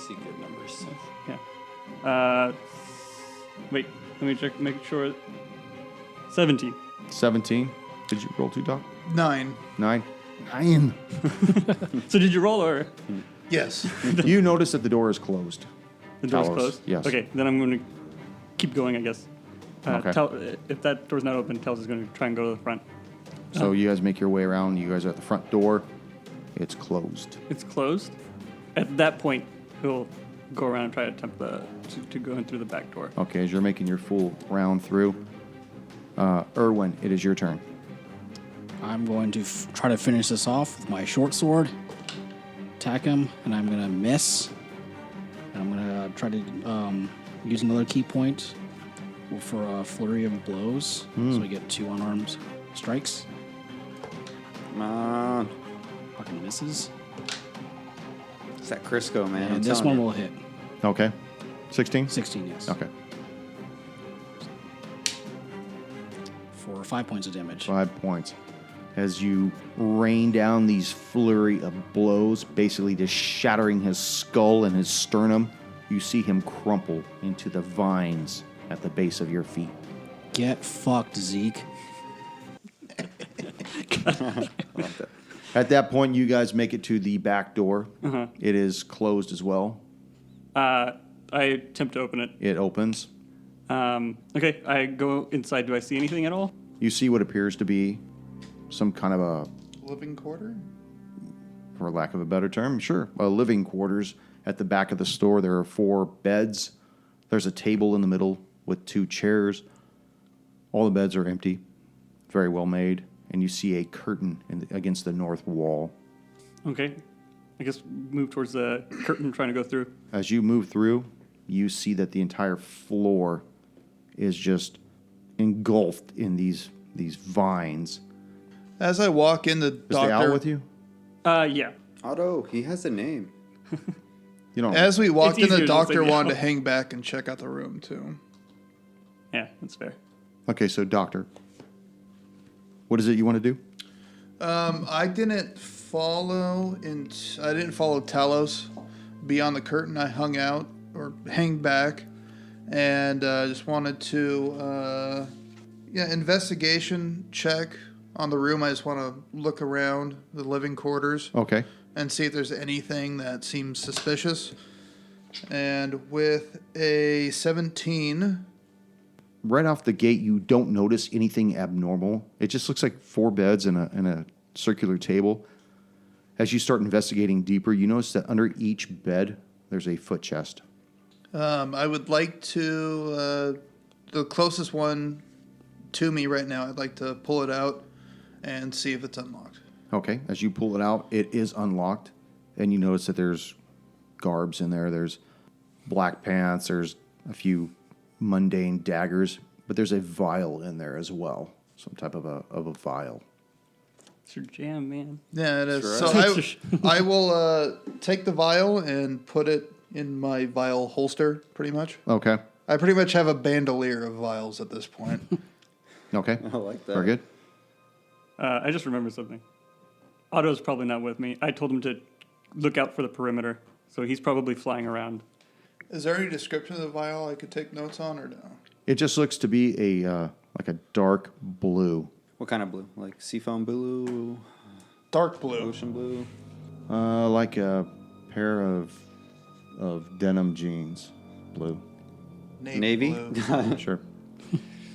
Secret numbers. Yeah. Wait. Let me check. Make sure. 17. 17. Did you roll 2, Doc? 9. 9. 9. So did you roll or Yes. You notice that the door is closed. the door's Towers, closed? yes. Okay. Then I'm going to keep going, I guess. Okay. If that door's not open, Talos is going to try and go to the front. So you guys make your way around. You guys are at the front door. It's closed. It's closed. At that point, he'll go around and try to attempt to go in through the back door. Okay, as you're making your full round through, Irwin, it is your turn. I'm going to try to finish this off with my short sword. attack him, and I'm going to miss. And I'm going to try to use another key point for a flurry of blows. So I get 2 unarmed strikes. Come on. Fucking misses. It's that Crisco, man. I'm And this telling one you. will hit. Okay. 16? 16, yes. Okay. For 5 points of damage. 5 points. As you rain down these flurry of blows, basically just shattering his skull and his sternum, you see him crumple into the vines at the base of your feet. Get fucked, Zeke. At that point, you guys make it to the back door. It is closed as well. I attempt to open it. It opens. Okay, I go inside. Do I see anything at all? You see what appears to be some kind of a, Living quarter? for lack of a better term, sure, a living quarters. At the back of the store, there are 4 beds. There's a table in the middle with 2 chairs. All the beds are empty, very well made, and you see a curtain against the north wall. Okay, I guess move towards the curtain, trying to go through. As you move through, you see that the entire floor is just engulfed in these vines. As I walk in, the Is doctor. the owl with you? Yeah. Otto, he has a name. You don't. As we walked It's in, the easier to doctor say wanted no. to hang back and check out the room too. Yeah, that's fair. Okay, so doctor, what is it you want to do? I didn't follow Talos beyond the curtain. I hung out or hang back, and just wanted to investigation check on the room. I just want to look around the living quarters Okay. and see if there's anything that seems suspicious. And with a 17, Right off the gate, you don't notice anything abnormal. It just looks like 4 beds and a circular table. As you start investigating deeper, you notice that under each bed, there's a foot chest. I would like to, the closest one to me right now, I'd like to pull it out and see if it's unlocked. Okay, as you pull it out, it is unlocked, and you notice that there's garbs in there. There's black pants. There's a few mundane daggers, but there's a vial in there as well, some type of a vial. It's your jam, man. Yeah, it is. Sure. So I will take the vial and put it in my vial holster, pretty much. Okay, I pretty much have a bandolier of vials at this point. okay, I like that. very good. I just remembered something. Otto's probably not with me. I told him to look out for the perimeter, so he's probably flying around. Is there any description of the vial I could take notes on, or no? It just looks to be a like a dark blue, What kind of blue? Like seafoam blue, Dark blue. ocean blue? like a pair of denim jeans, blue. Navy? blue. Sure.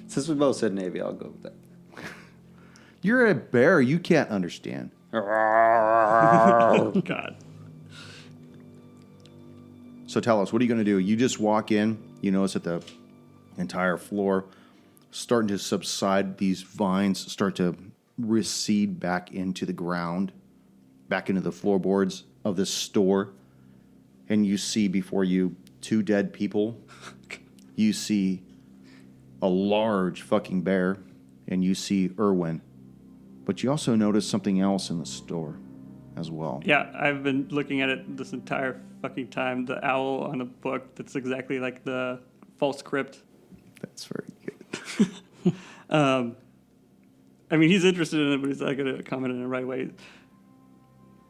Since we both said navy, I'll go with that. You're a bear. You can't understand. God. So tell us, what are you going to do? You just walk in. You notice that the entire floor starting to subside. These vines start to recede back into the ground, back into the floorboards of this store. And you see before you 2 dead people. You see a large fucking bear. And you see Irwin. But you also notice something else in the store as well. Yeah, I've been looking at it this entire fucking time. The owl on a book that's exactly like the false crypt. That's very good. I mean, he's interested in it, but he's not going to comment in the right way.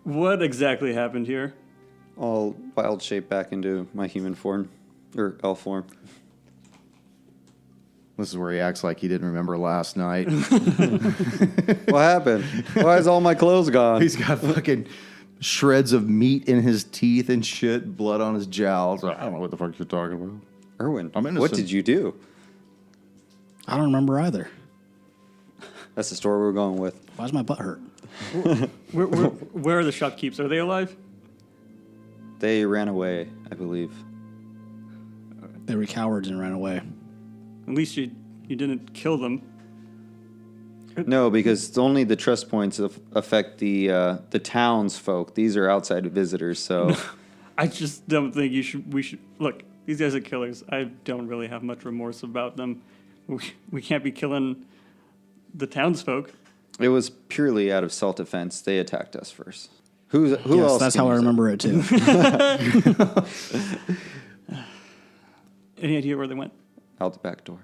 What exactly happened here? I'll wild shape back into my human form, or elf form. This is where he acts like he didn't remember last night. What happened? Why is all my clothes gone? He's got fucking shreds of meat in his teeth and shit, blood on his jowls. I don't know what the fuck you're talking about. Erwin, I'm what innocent. did you do? I don't remember either. That's the story we're going with. Why's my butt hurt? Where are the shopkeepers? Are they alive? They ran away, I believe. They were cowards and ran away. At least you didn't kill them. No, because only the trust points affect the townsfolk. These are outside visitors, so I just don't think we should look. These guys are killers. I don't really have much remorse about them. We can't be killing the townsfolk. it was purely out of self-defense. They attacked us first. Who Yes, else? that's can how I use it? remember it too. Any idea where they went? Out the back door.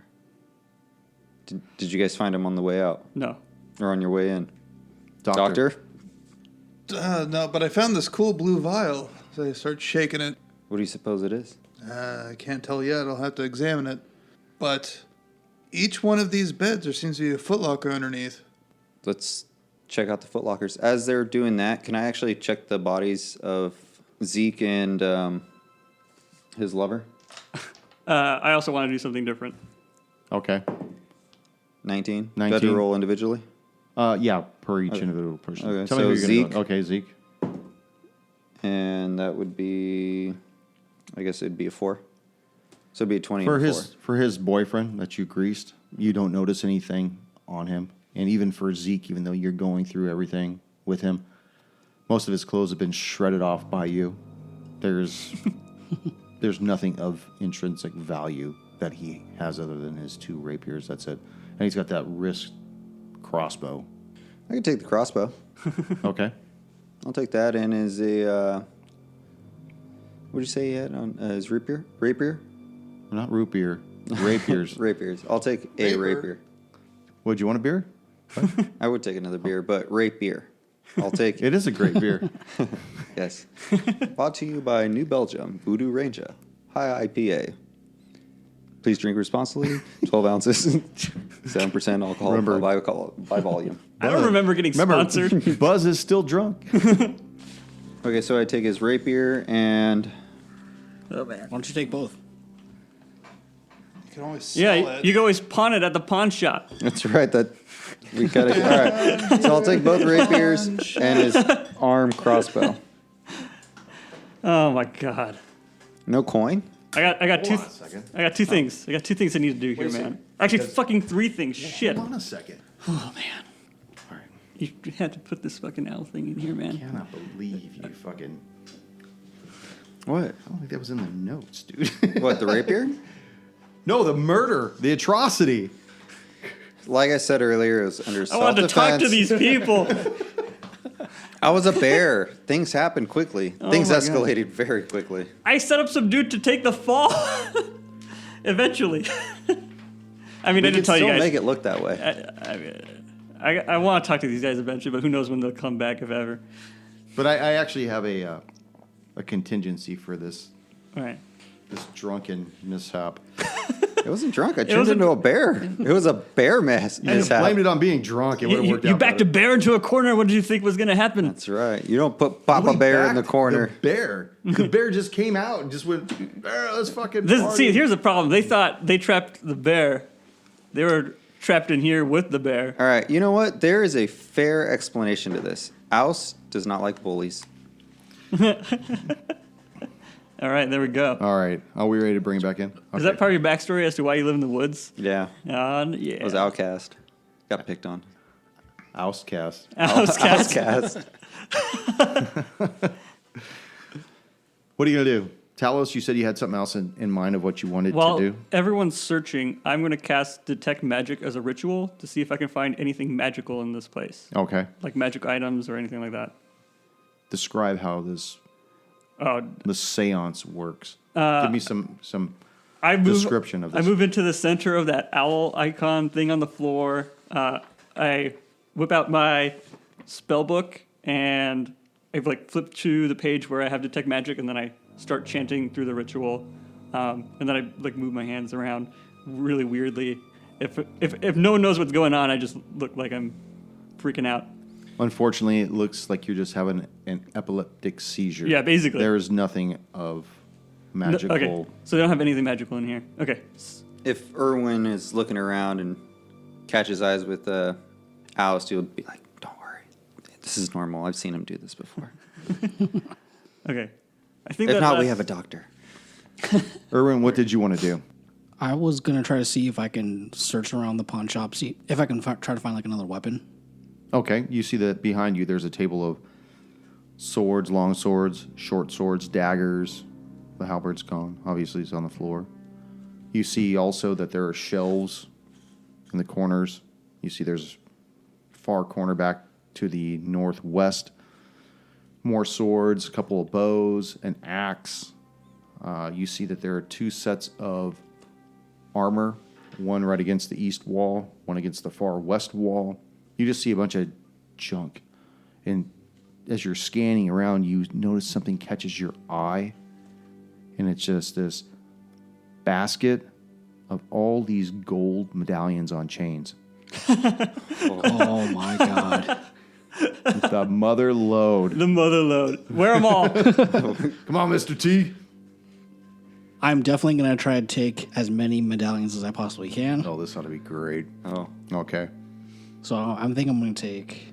Did you guys find him on the way out No. or on your way in? Doctor. No, but I found this cool blue vial. So I start shaking it. What do you suppose it is? I can't tell yet. I'll have to examine it. But each one of these beds, there seems to be a footlocker underneath. Let's check out the footlockers. As they're doing that, can I actually check the bodies of Zeke and his lover? I also want to do something different. Okay. 19? 19. Better roll individually? Yeah, per each individual person. Okay, Tell me so who you're Zeke. gonna go. Okay, Zeke. And that would be, I guess it'd be a 4. So it'd be a 20 and a 4. For his boyfriend that you greased, you don't notice anything on him. And even for Zeke, even though you're going through everything with him, most of his clothes have been shredded off by you. There's nothing of intrinsic value that he has other than his 2 rapiers. That's it. And he's got that wrist crossbow. I could take the crossbow. Okay. I'll take that. And is a, what did you say he had on his rapier? Rapier? Not root beer. Rapiers. Rapiers. I'll take a rapier. Would you want a beer? I would take another beer, but rapier. I'll take It is a great beer. Yes. Brought to you by New Belgium, Voodoo Ranger, high IPA. Please drink responsibly. 12 ounces, 7% alcohol by volume. I don't remember getting sponsored. Buzz is still drunk. Okay, so I take his rapier and Oh man. Why don't you take both? You can always sell Yeah, it. you can always pawn it at the pawn shop. that's right. That we got it. All right. So I'll take both rapiers and his arm crossbow. Oh my god. No coin. I got two. Hold on a second. I got 2 things. I got 2 things I need to do here, Wait a man. second. Actually, Because- fucking 3 things. Shit. Hold on a second. Oh man. All right. You had to put this fucking owl thing in here, man. Cannot believe you fucking. What? I don't think that was in the notes, dude. What, the rapier? No, the murder, the atrocity. Like I said earlier, it was under I wanted to talk to self-defense. these people. I was a bear. Things happened quickly. Things my God. escalated very quickly. I set up some dude to take the fall. Eventually. I mean, I We didn't could tell you still guys. make it look that way. I want to talk to these guys eventually, but who knows when they'll come back, if ever. But I actually have a contingency for this All right. drunken mishap. It wasn't drunk. I turned was a- into a bear. It was a bear mess. I blamed it on being drunk. It would have worked out. You backed a better. bear into a corner. What did you think was going to happen? That's right. You don't put Papa Nobody Bear in the backed corner. The bear. The bear just came out and just went, "Bear, let's fucking party." See, here's the problem. They thought they trapped the bear. They were trapped in here with the bear. All right. You know what? There is a fair explanation to this. Oust does not like bullies. All right, there we go. All right. Are we ready to bring it back in? Is that part of your backstory as to why you live in the woods? Yeah. Yeah. I was outcast. Got picked on. Oustcast? Outcast. Outcast. What are you gonna do? Tell us. You said you had something else in mind of what you wanted While to do. everyone's searching, I'm going to cast Detect Magic as a ritual to see if I can find anything magical in this place. Okay. Like magic items or anything like that. Describe how the séance works. Give me some. I move, Description of this. I move into the center of that owl icon thing on the floor. I whip out my spell book and I flip to the page where I have Detect Magic, and then I start chanting through the ritual. And then I move my hands around really weirdly. If no one knows what's going on, I just look like I'm freaking out. Unfortunately, it looks like you're just having an epileptic seizure. Yeah, basically. There is nothing of No, magical. okay, so they don't have anything magical in here. Okay. If Erwin is looking around and catches eyes with Oust, he'll be like, "Don't worry. This is normal. I've seen him do this before. Okay. I think If that not, we last- have a doctor." Erwin, what did you want to do? I was going to try to see if I can search around the pawn shop, see if I can try to find like another weapon. Okay, you see that behind you there's a table of swords, long swords, short swords, daggers. The halberd's gone. Obviously, it's on the floor. You see also that there are shelves in the corners. You see there's far corner back to the northwest. More swords, a couple of bows, an axe. You see that there are 2 sets of armor, one right against the east wall, one against the far west wall. You just see a bunch of junk. And as you're scanning around, you notice something catches your eye. And it's just this basket of all these gold medallions on chains. Oh my God. The mother load. The mother load. Wear them all. Come on, Mr. T. I'm definitely going to try to take as many medallions as I possibly can. Oh, this ought to be great. Oh. Okay. So I'm going to take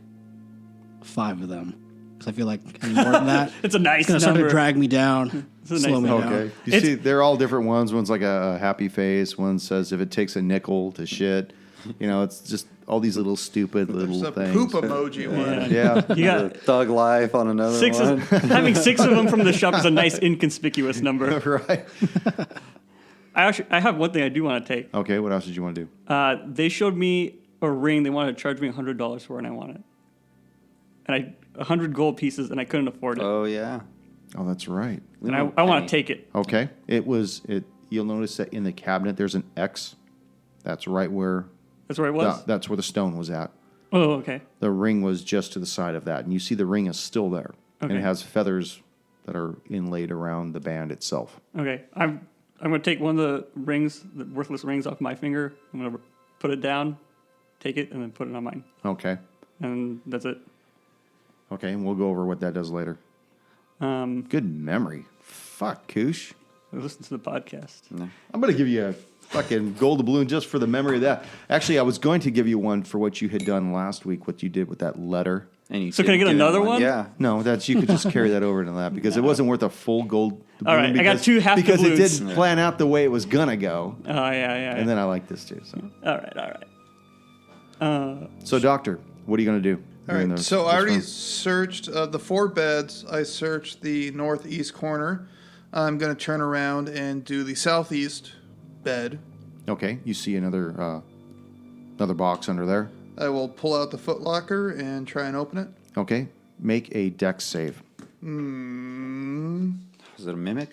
5 of them. Because I feel like any more than that, It's a nice it's going to start to number. drag me down, a nice slow me number. down. Okay. You see, they're all different ones. One's like a happy face. One says if it takes a nickel to shit. You know, it's just all these little stupid little There's a things. poop emoji one. Yeah. You got Thug life on another 6 one. having 6 of them from the shop is a nice inconspicuous number. Right. I have one thing I do want to take. Okay, what else did you want to do? They showed me a ring they wanted to charge me $100 for, and I want it. And 100 gold pieces, and I couldn't afford it. Oh, yeah. Oh, that's right. And I want to take it. Okay. You'll notice that in the cabinet there's an X. That's right where That's where it was? that's where the stone was at. Oh, okay. The ring was just to the side of that, and you see the ring is still there. And Okay. it has feathers that are inlaid around the band itself. Okay. I'm going to take one of the rings, the worthless rings off my finger. I'm going to put it down, take it, and then put it on mine. Okay. And that's it. Okay, and we'll go over what that does later. Good memory. Fuck, Koosh. Listen to the podcast. I'm going to give you a fucking gold balloon just for the memory of that. Actually, I was going to give you one for what you had done last week, what you did with that letter. And you So can I didn't get another it one? Yeah. No, you could just carry that over to that because it wasn't worth a full gold balloon. All right, I got 2 half because it doubloons. didn't plan out the way it was going to go. Oh, yeah. And then I like this too. So, All right. so Doctor, what are you going to do? All during right, this- so this I already round? searched the 4 beds. I searched the northeast corner. I'm going to turn around and do the southeast bed. Okay, you see another box under there. I will pull out the footlocker and try and open it. Okay, make a dex save. Is it a mimic?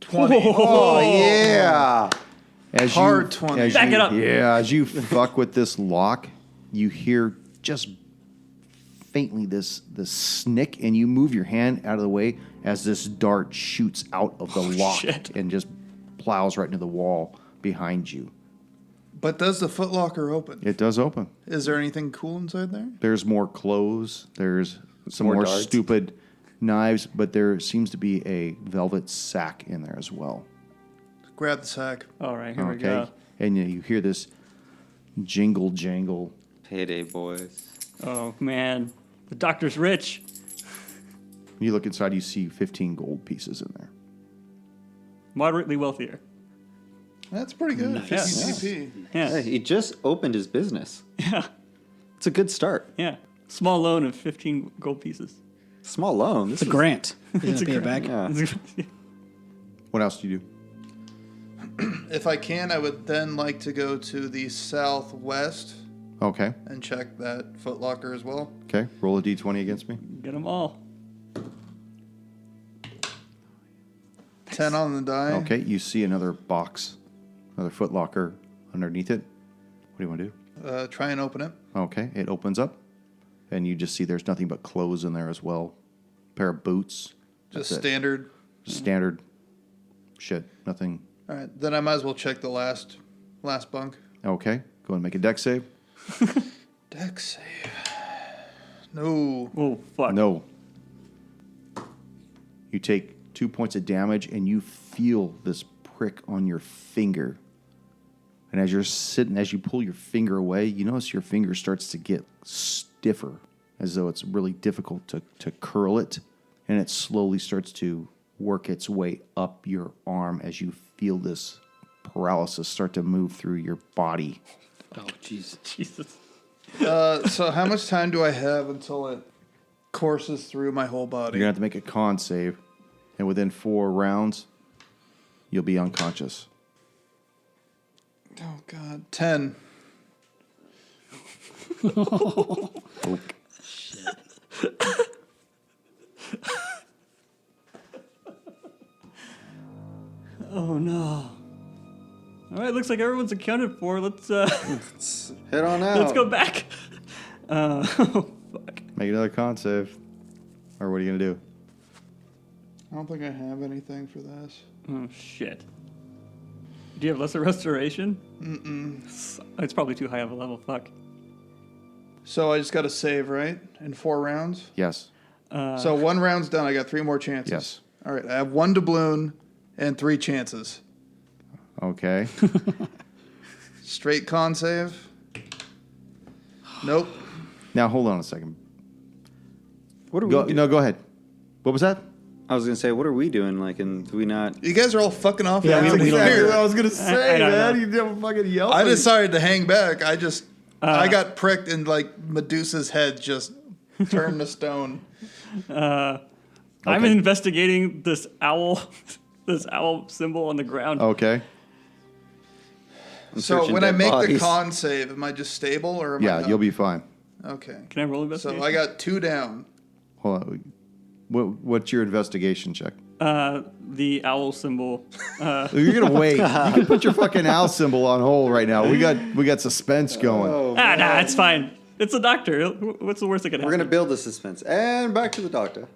20. Oh, yeah. As Hard 20. Back it up. Yeah, as you fuck with this lock, you hear just faintly this snick, and you move your hand out of the way as this dart shoots out of the lock shit. and just plows right into the wall behind you. But does the footlocker open? It does open. Is there anything cool inside there? There's more clothes. There's some More more darts. stupid knives, but there seems to be a velvet sack in there as well. Grab the sack. All right, here we go. And you hear this jingle jangle. Payday boys. Oh, man. The doctor's rich. You look inside, you see 15 gold pieces in there. Moderately wealthier. That's pretty good. Nice. 50 CP. Yeah. Hey, he just opened his business. Yeah. It's a good start. Yeah. Small loan of 15 gold pieces. Small loan. This It's a is- grant. He's It's going a to pay it grant. back. Yeah. What else do you do? If I can, I would then like to go to the southwest Okay. and check that footlocker as well. Okay. Roll a d20 against me. Get them all. 10 on the die. Okay. You see another box, another footlocker underneath it. What do you want to do? Try and open it. Okay. It opens up, and you just see there's nothing but clothes in there as well. Pair of boots. Just That's it. standard. Standard shit. Nothing. All right, then I might as well check the last bunk. Okay. Go and make a deck save. Dex save. No. Oh, fuck. No. You take 2 points of damage, and you feel this prick on your finger. And as you're sitting, as you pull your finger away, you notice your finger starts to get stiffer, as though it's really difficult to curl it. And it slowly starts to work its way up your arm as you feel this paralysis start to move through your body. Oh, jeez. Jesus. So how much time do I have until it courses through my whole body? You're going to have to make a con save, and within 4 rounds, you'll be unconscious. Oh, God. 10. Oh no. All right, looks like everyone's accounted for. Let's Head on out. let's go back. Fuck. Make another con save. Or what are you going to do? I don't think I have anything for this. Oh shit. Do you have lesser restoration? It's probably too high of a level. Fuck. So I just got to save, right? In 4 rounds? Yes. So 1 round's done. I got 3 more chances. Yes. All right. I have 1 doubloon and 3 chances. Okay. Straight con save. Nope. Now, hold on a second. What are we Go, doing? no, go ahead. What was that? I was gonna say, what are we doing? Like, and do we not? You guys are all fucking off. Yeah, now. we don't Exactly know. what I was going to say, I don't man. know. You never fucking yell. I decided to hang back. I got pricked and like Medusa's head just turned to stone. I'm Okay. investigating this owl, this owl symbol on the ground. Okay. I'm So searching when I dead make the bodies. con save, am I just stable or am I Yeah, not? you'll be fine. Okay. Can I roll So investigation? I got 2 down. Hold on. What's your investigation check? The owl symbol. You're gonna wait. You can put your fucking owl symbol on hold right now. We got suspense going. Nah, it's fine. It's a doctor. What's the worst that could happen? We're gonna build the suspense. And back to the doctor.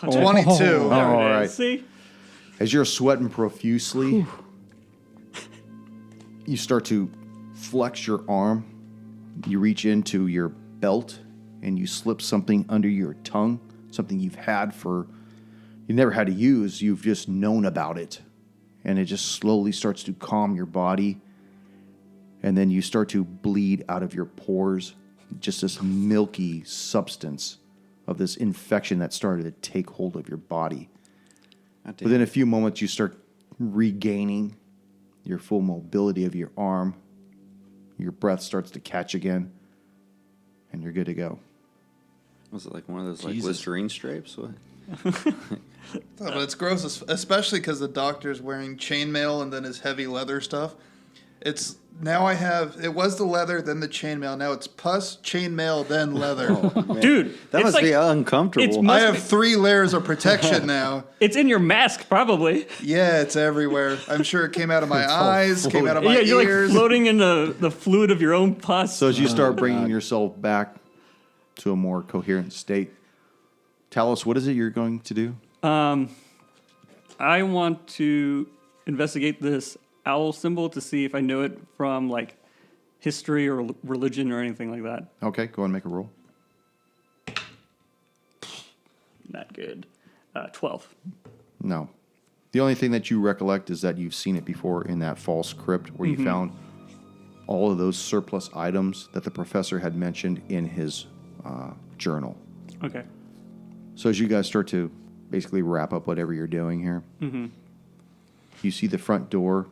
22. There All it right. is. See? As you're sweating profusely, you start to flex your arm. You reach into your belt and you slip something under your tongue, something you've never had to use. You've just known about it. And it just slowly starts to calm your body. And then you start to bleed out of your pores, just this milky substance of this infection that started to take hold of your body. Within a few moments, you start regaining your full mobility of your arm. Your breath starts to catch again, and you're good to go. Was it like one of those like Jesus. Listerine stripes? What? Oh, but it's gross, especially because the doctor's wearing chainmail and then his heavy leather stuff. It was the leather, then the chainmail. Now it's pus, chainmail, then leather. Man. Dude, That it's must like, be uncomfortable. I have 3 layers of protection now. It's in your mask, probably. Yeah, it's everywhere. I'm sure it came out of my eyes, came out of my Yeah, you're ears. like floating in the fluid of your own pus. So as you start bringing yourself back to a more coherent state, Talos, what is it you're going to do? I want to investigate this owl symbol to see if I know it from like history or religion or anything like that. Okay, go ahead and make a roll. Not good. 12. No. The only thing that you recollect is that you've seen it before in that false crypt where you found all of those surplus items that the professor had mentioned in his journal. Okay. So as you guys start to basically wrap up whatever you're doing here, you see the front door,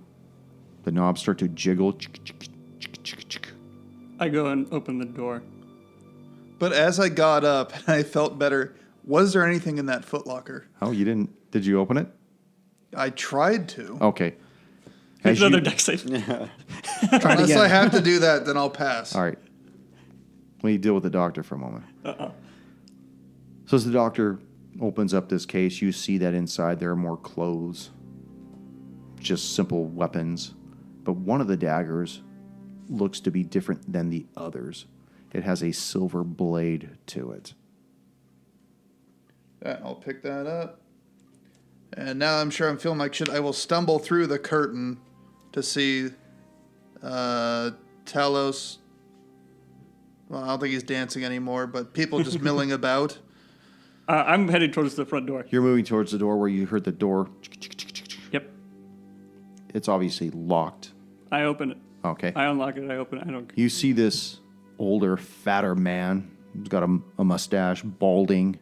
the knobs start to jiggle. I go and open the door. But as I got up and I felt better, was there anything in that footlocker? Oh, you didn't? Did you open it? I tried to. Okay. Here's As you- another deck save. Unless I have to do that, then I'll pass. All right. Let me deal with the doctor for a moment. So as the doctor opens up this case, you see that inside there are more clothes, just simple weapons. But one of the daggers looks to be different than the others. It has a silver blade to it. I'll pick that up. And now I'm sure I'm feeling like shit. I will stumble through the curtain to see Talos. Well, I don't think he's dancing anymore, but people just milling about. I'm headed towards the front door. You're moving towards the door where you heard the door. Yep. It's obviously locked. I open it. Okay. I unlock it. I open it. I don't. You see this older, fatter man who's got a mustache, balding,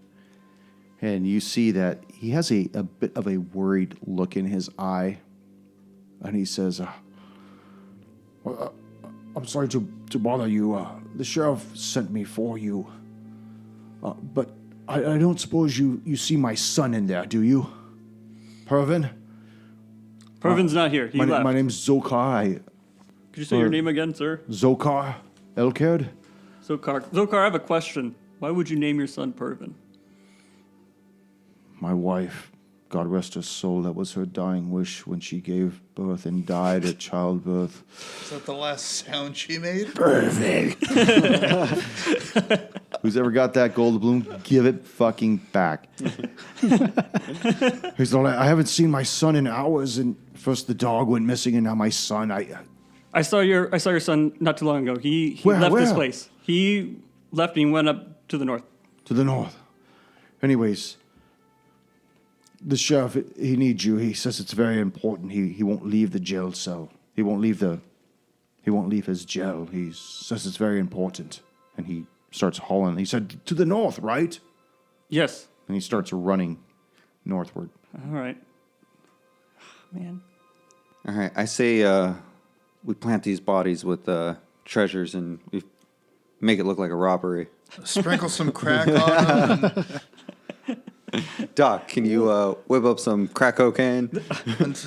and you see that he has a bit of a worried look in his eye, and he says, I'm sorry to bother you. The sheriff sent me for you. But I don't suppose you see my son in there, do you? Pervin? Pervin's not here. He left. My name's Zokar. Could you say your name again, sir? Zokar Elkerd? Zokar, I have a question. Why would you name your son Pervin? My wife, God rest her soul, that was her dying wish when she gave birth and died at childbirth. Is that the last sound she made? Perfect. Who's ever got that gold bloom, give it fucking back. He's like, I haven't seen my son in hours, and first the dog went missing, and now my son. I saw your son not too long ago. He Where? left this place. He left and he went up to the north. To the north. Anyways, the sheriff, he needs you. He says it's very important. He won't leave the jail cell. He won't leave his jail. He says it's very important. And he starts hauling. He said, to the north, right? Yes. And he starts running northward. All right. Man. All right, I say we plant these bodies with treasures and we make it look like a robbery. Sprinkle some crack on them. Doc, can you whip up some crack cocaine?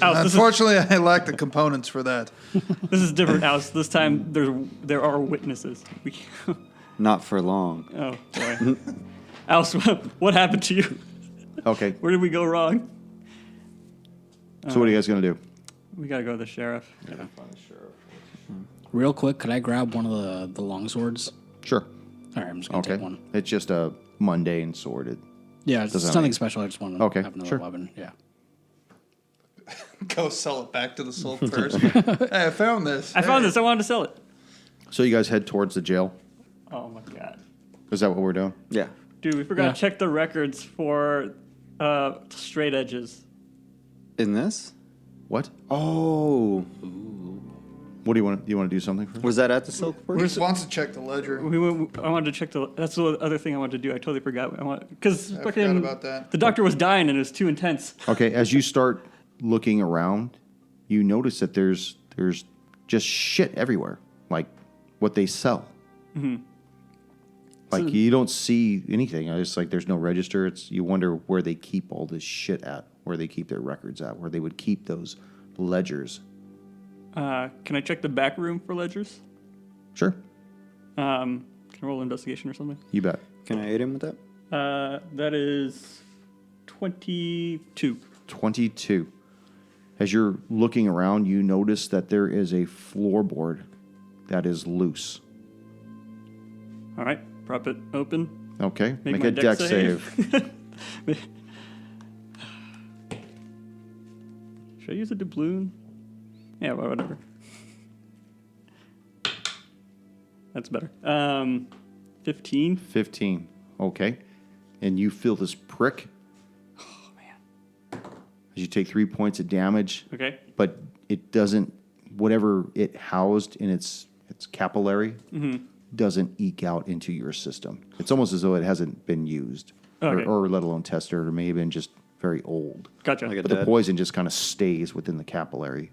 Unfortunately, I lack the components for that. This is different, Oust. This time there are witnesses. Not for long. Oh, boy. Oust, what happened to you? Okay. Where did we go wrong? So what are you guys going to do? We got to go to the sheriff. Real quick, could I grab one of the long swords? Sure. All right, I'm just going to take one. It's just a mundane sword. Yeah, it's Doesn't have nothing any- special. I just want to Okay, have another sure. weapon. Yeah. Go sell it back to the soul person. Hey, I found this. I found this. I wanted to sell it. So you guys head towards the jail? Oh, my God. Is that what we're doing? Yeah. Dude, we forgot Yeah. to check the records for straight edges. In this? What? Oh. What do you want? Do you want to do something for? Was that at the Silk Works? He wants to check the ledger. I wanted to check that's the other thing I wanted to do. I totally forgot. Because I forgot about that. The doctor was dying and it was too intense. Okay, as you start looking around, you notice that there's just shit everywhere, like what they sell. Mm-hmm. Like you don't see anything. It's like there's no register. You wonder where they keep all this shit at, where they keep their records at, where they would keep those ledgers. Can I check the back room for ledgers? Sure, Can I roll investigation or something? you bet. Can I aid him with that? That is 22. 22. As you're looking around, you notice that there is a floorboard that is loose. All right, prop it open. Okay, make my a dex dex save. Should I use a doubloon? Yeah, well, whatever. That's better. 15. 15. Okay. And you feel this prick. Oh, man. As you take 3 points of damage, Okay. but it doesn't, whatever it housed in its capillary, doesn't eke out into your system. It's almost as though it hasn't been used, Okay. or let alone tested, or maybe been just very old. Gotcha. Like a But the dead. poison just kind of stays within the capillary.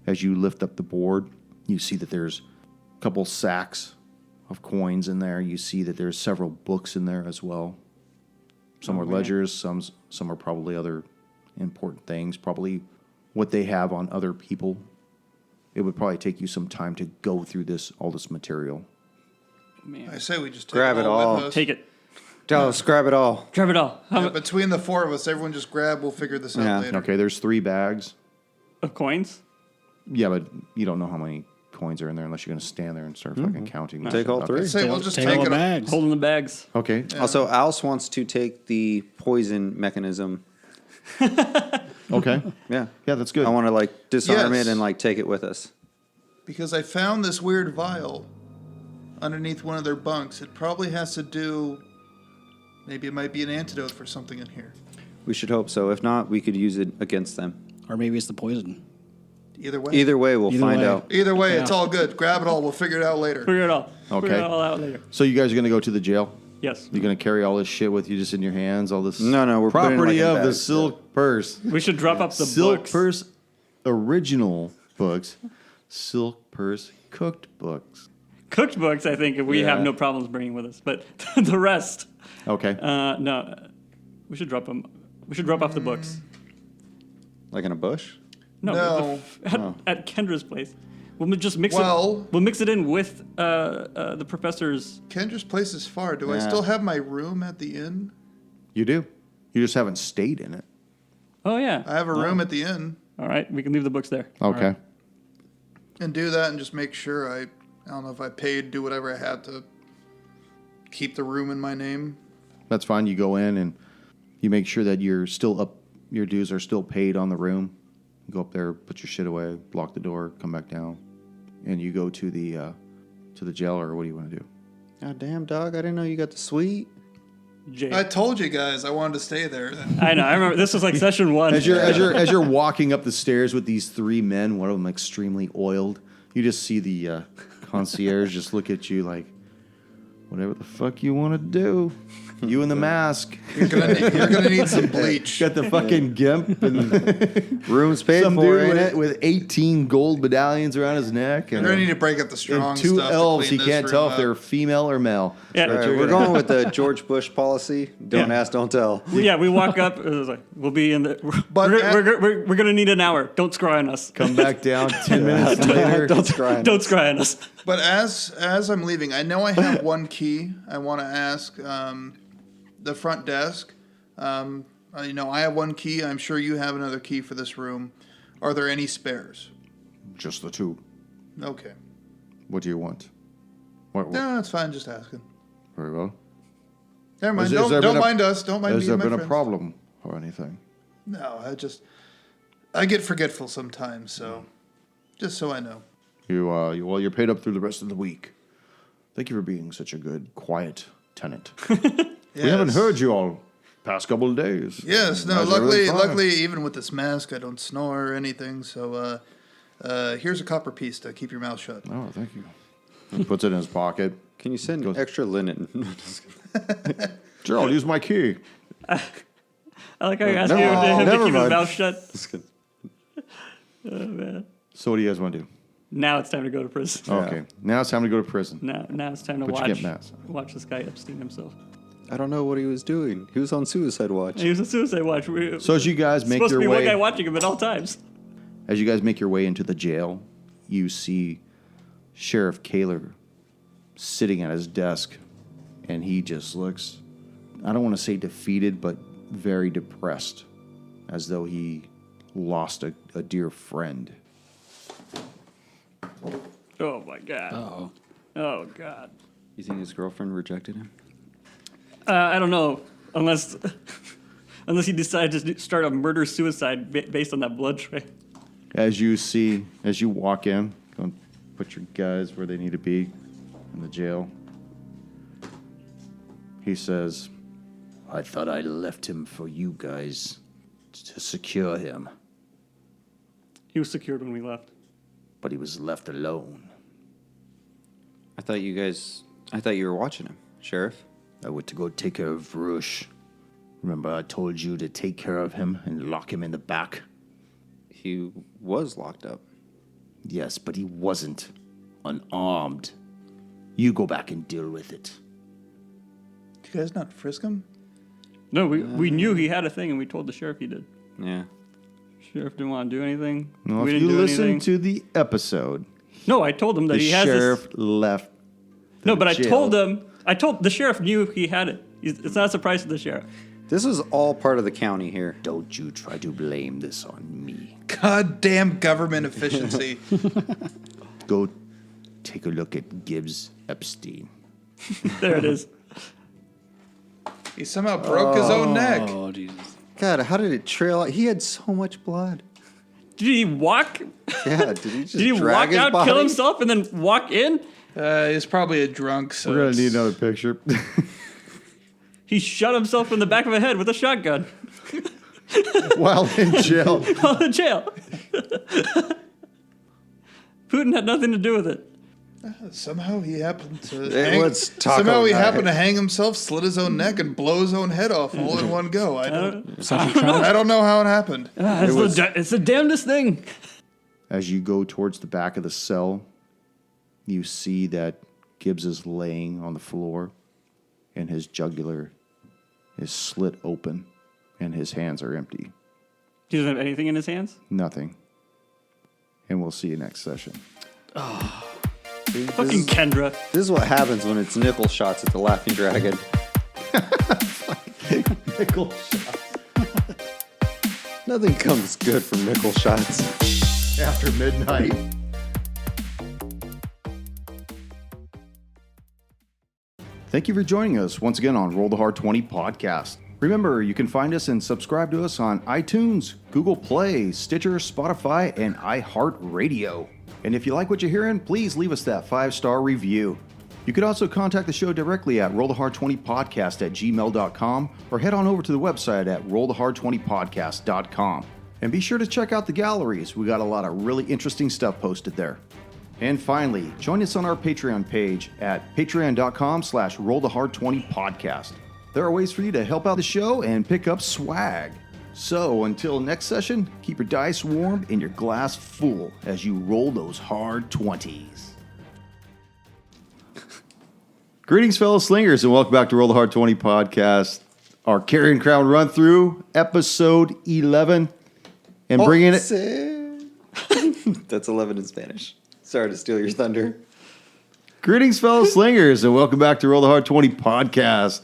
As you lift up the board, you see that there's a couple sacks of coins in there. You see that there's several books in there as well. Some are ledgers, some are probably other important things, probably what they have on other people. It would probably take you some time to go through all this material. Man. I say we just take Grab it it all all. with us. Take it. Dallas, grab it all. Grab it all. How Yeah, much between the four of us, everyone just grab. We'll figure this Yeah. out later. Okay, there's 3 bags. of coins? Yeah, but you don't know how many coins are in there unless you're going to stand there and start fucking counting. them. Take all Okay. 3. Say we'll just Take take all it. the bags. Holding the bags. Okay. Also, Alice wants to take the poison mechanism. Okay. Yeah. Yeah, that's good. I want to disarm Yes. it and take it with us. Because I found this weird vial underneath one of their bunks. It probably has to do. Maybe it might be an antidote for something in here. We should hope so. If not, we could use it against them. Or maybe it's the poison. Either way. Either way, we'll Either find way. out. Either way, Yeah. it's all good. Grab it all. We'll figure it out later. Figure it all. Okay. Figure it all out later. So you guys are going to go to the jail? Yes. You're gonna carry all this shit with you just in your hands, all this No, we're putting it, property like, in of the bags. silk purse. We should drop up the Silk books. purse original books. Silk purse cooked books. Cooked books, I think, we have Yeah. no problems bringing with us. But the rest, Okay. no. We should drop them. We should drop off the books. Like in a bush? No. At Kendra's place. We'll just mix Well- it. We'll mix it in with the professor's. Kendra's place is far. Do I Yeah. still have my room at the inn? You do. You just haven't stayed in it. Oh yeah. I have a room at the inn. All right, we can leave the books there. Okay. And do that and just make sure I don't know if I paid, do whatever I had to keep the room in my name. That's fine. You go in and you make sure that you're still up. Your dues are still paid on the room. You go up there, put your shit away, lock the door, come back down, and you go to the jail. Or what do you want to do? God damn, dog. I didn't know you got the suite. Jay. I told you guys I wanted to stay there. I know. I remember this was like session 1. As you're walking up the stairs with these three men, one of them extremely oiled, you just see the concierge just look at you like, whatever the fuck you want to do. You in the mask. You're gonna need some bleach. Got the fucking gimp and Room's paid some for, dude ain't with, it? with 18 gold medallions around his neck. You're gonna need to break up the strong and two stuff. elves. To He clean this can't room tell up. if they're female or male. Yeah. All right, you're we're gonna- going with the George Bush policy. Don't Yeah. ask, don't tell. Yeah, we walk up. It was like, we'll be in the. But We're gonna need an hour. Don't scry on us. Come back down 10 minutes later. Don't scry. Don't scry on us. But as I'm leaving, I know I have one key. I want to ask the front desk. I have one key. I'm sure you have another key for this room. Are there any spares? Just the two. Okay. What do you want? What, No, it's fine. Just asking. Very well. Never mind. Has there Don't been a- mind us. Don't mind Has me there and my been a friends. problem or anything? No, I get forgetful sometimes. So, just so I know. You're paid up through the rest of the week. Thank you for being such a good, quiet tenant. Yes. We haven't heard you all past couple of days. Yes. No. How's everything fine? Luckily, even with this mask, I don't snore or anything. So, here's a copper piece to keep your mouth shut. Oh, thank you. He puts it in his pocket. Can you send extra linen? Sure, I'll use my key. I like how you asked never- him to never keep his mind. mouth shut. Just kidding. Oh man. So what do you guys want to do? Now it's time to go to prison. Okay, now it's time to go to prison. Now it's time to But you watch get mass. watch this guy Epstein himself. I don't know what he was doing. He was on suicide watch. He was a suicide watch. So as you guys make supposed to your be one guy way, watching him at all times. as you guys make your way into the jail, you see Sheriff Kaler sitting at his desk, and he just looks, I don't want to say defeated, but very depressed, as though he lost a dear friend. Oh my god. Uh-oh. Oh god. You think his girlfriend rejected him? I don't know, unless he decided to start a murder suicide based on that blood trail. As you walk in, go and put your guys where they need to be in the jail. He says, I thought I left him for you guys to secure him, He was secured when we left. but he was left alone. I thought you were watching him, Sheriff. I went to go take care of Rush. Remember I told you to take care of him and lock him in the back? He was locked up. Yes, but he wasn't unarmed. You go back and deal with it. Did you guys not frisk him? No, we knew he had a thing, and we told the sheriff he did. Yeah. Sheriff didn't want to do anything. Well, we if didn't you do listen anything. to the episode, No, I told him that the he has sheriff this. left. No, but jail. I told the sheriff knew he had it. It's not a surprise to the sheriff. This is all part of the county here. Don't you try to blame this on me. Goddamn government efficiency. Go take a look at Gibbs Epstein. There it is. He somehow broke his own neck. Oh, Jesus. God, how did it trail out? He had so much blood. Did he walk? Yeah, did he just Did he drag walk his out, body? kill himself, and then walk in? He's probably a drunk. So We're gonna it's- need another picture. He shot himself in the back of the head with a shotgun While in jail. while in jail. Putin had nothing to do with it. Somehow he happened to Let's talk somehow he about happened it. to hang himself, slit his own neck, and blow his own head off all in one go. I don't know how it happened. It's the damnedest thing. As you go towards the back of the cell, you see that Gibbs is laying on the floor, and his jugular is slit open, and his hands are empty. He doesn't have anything in his hands? Nothing. And we'll see you next session. Fucking Kendra. This is what happens when it's nickel shots at the Laughing Dragon. Nickel shot. Nothing comes good from nickel shots. After midnight. Thank you for joining us once again on Roll the Hard 20 podcast. Remember, you can find us and subscribe to us on iTunes, Google Play, Stitcher, Spotify, and iHeart Radio. And if you like what you're hearing, please leave us that 5-star review. You could also contact the show directly at rollthehard20podcast@gmail.com or head on over to the website at rollthehard20podcast.com. And be sure to check out the galleries. We got a lot of really interesting stuff posted there. And finally, join us on our Patreon page at patreon.com/rollthehard20podcast. There are ways for you to help out the show and pick up swag. So until next session, keep your dice warm and your glass full as you roll those hard 20s. Greetings, fellow slingers, and welcome back to Roll the Hard 20 podcast. Our Carrion Crown run through, episode 11. And bringing it. That's 11 in Spanish. Sorry to steal your thunder. Greetings, fellow slingers, and welcome back to Roll the Hard 20 podcast.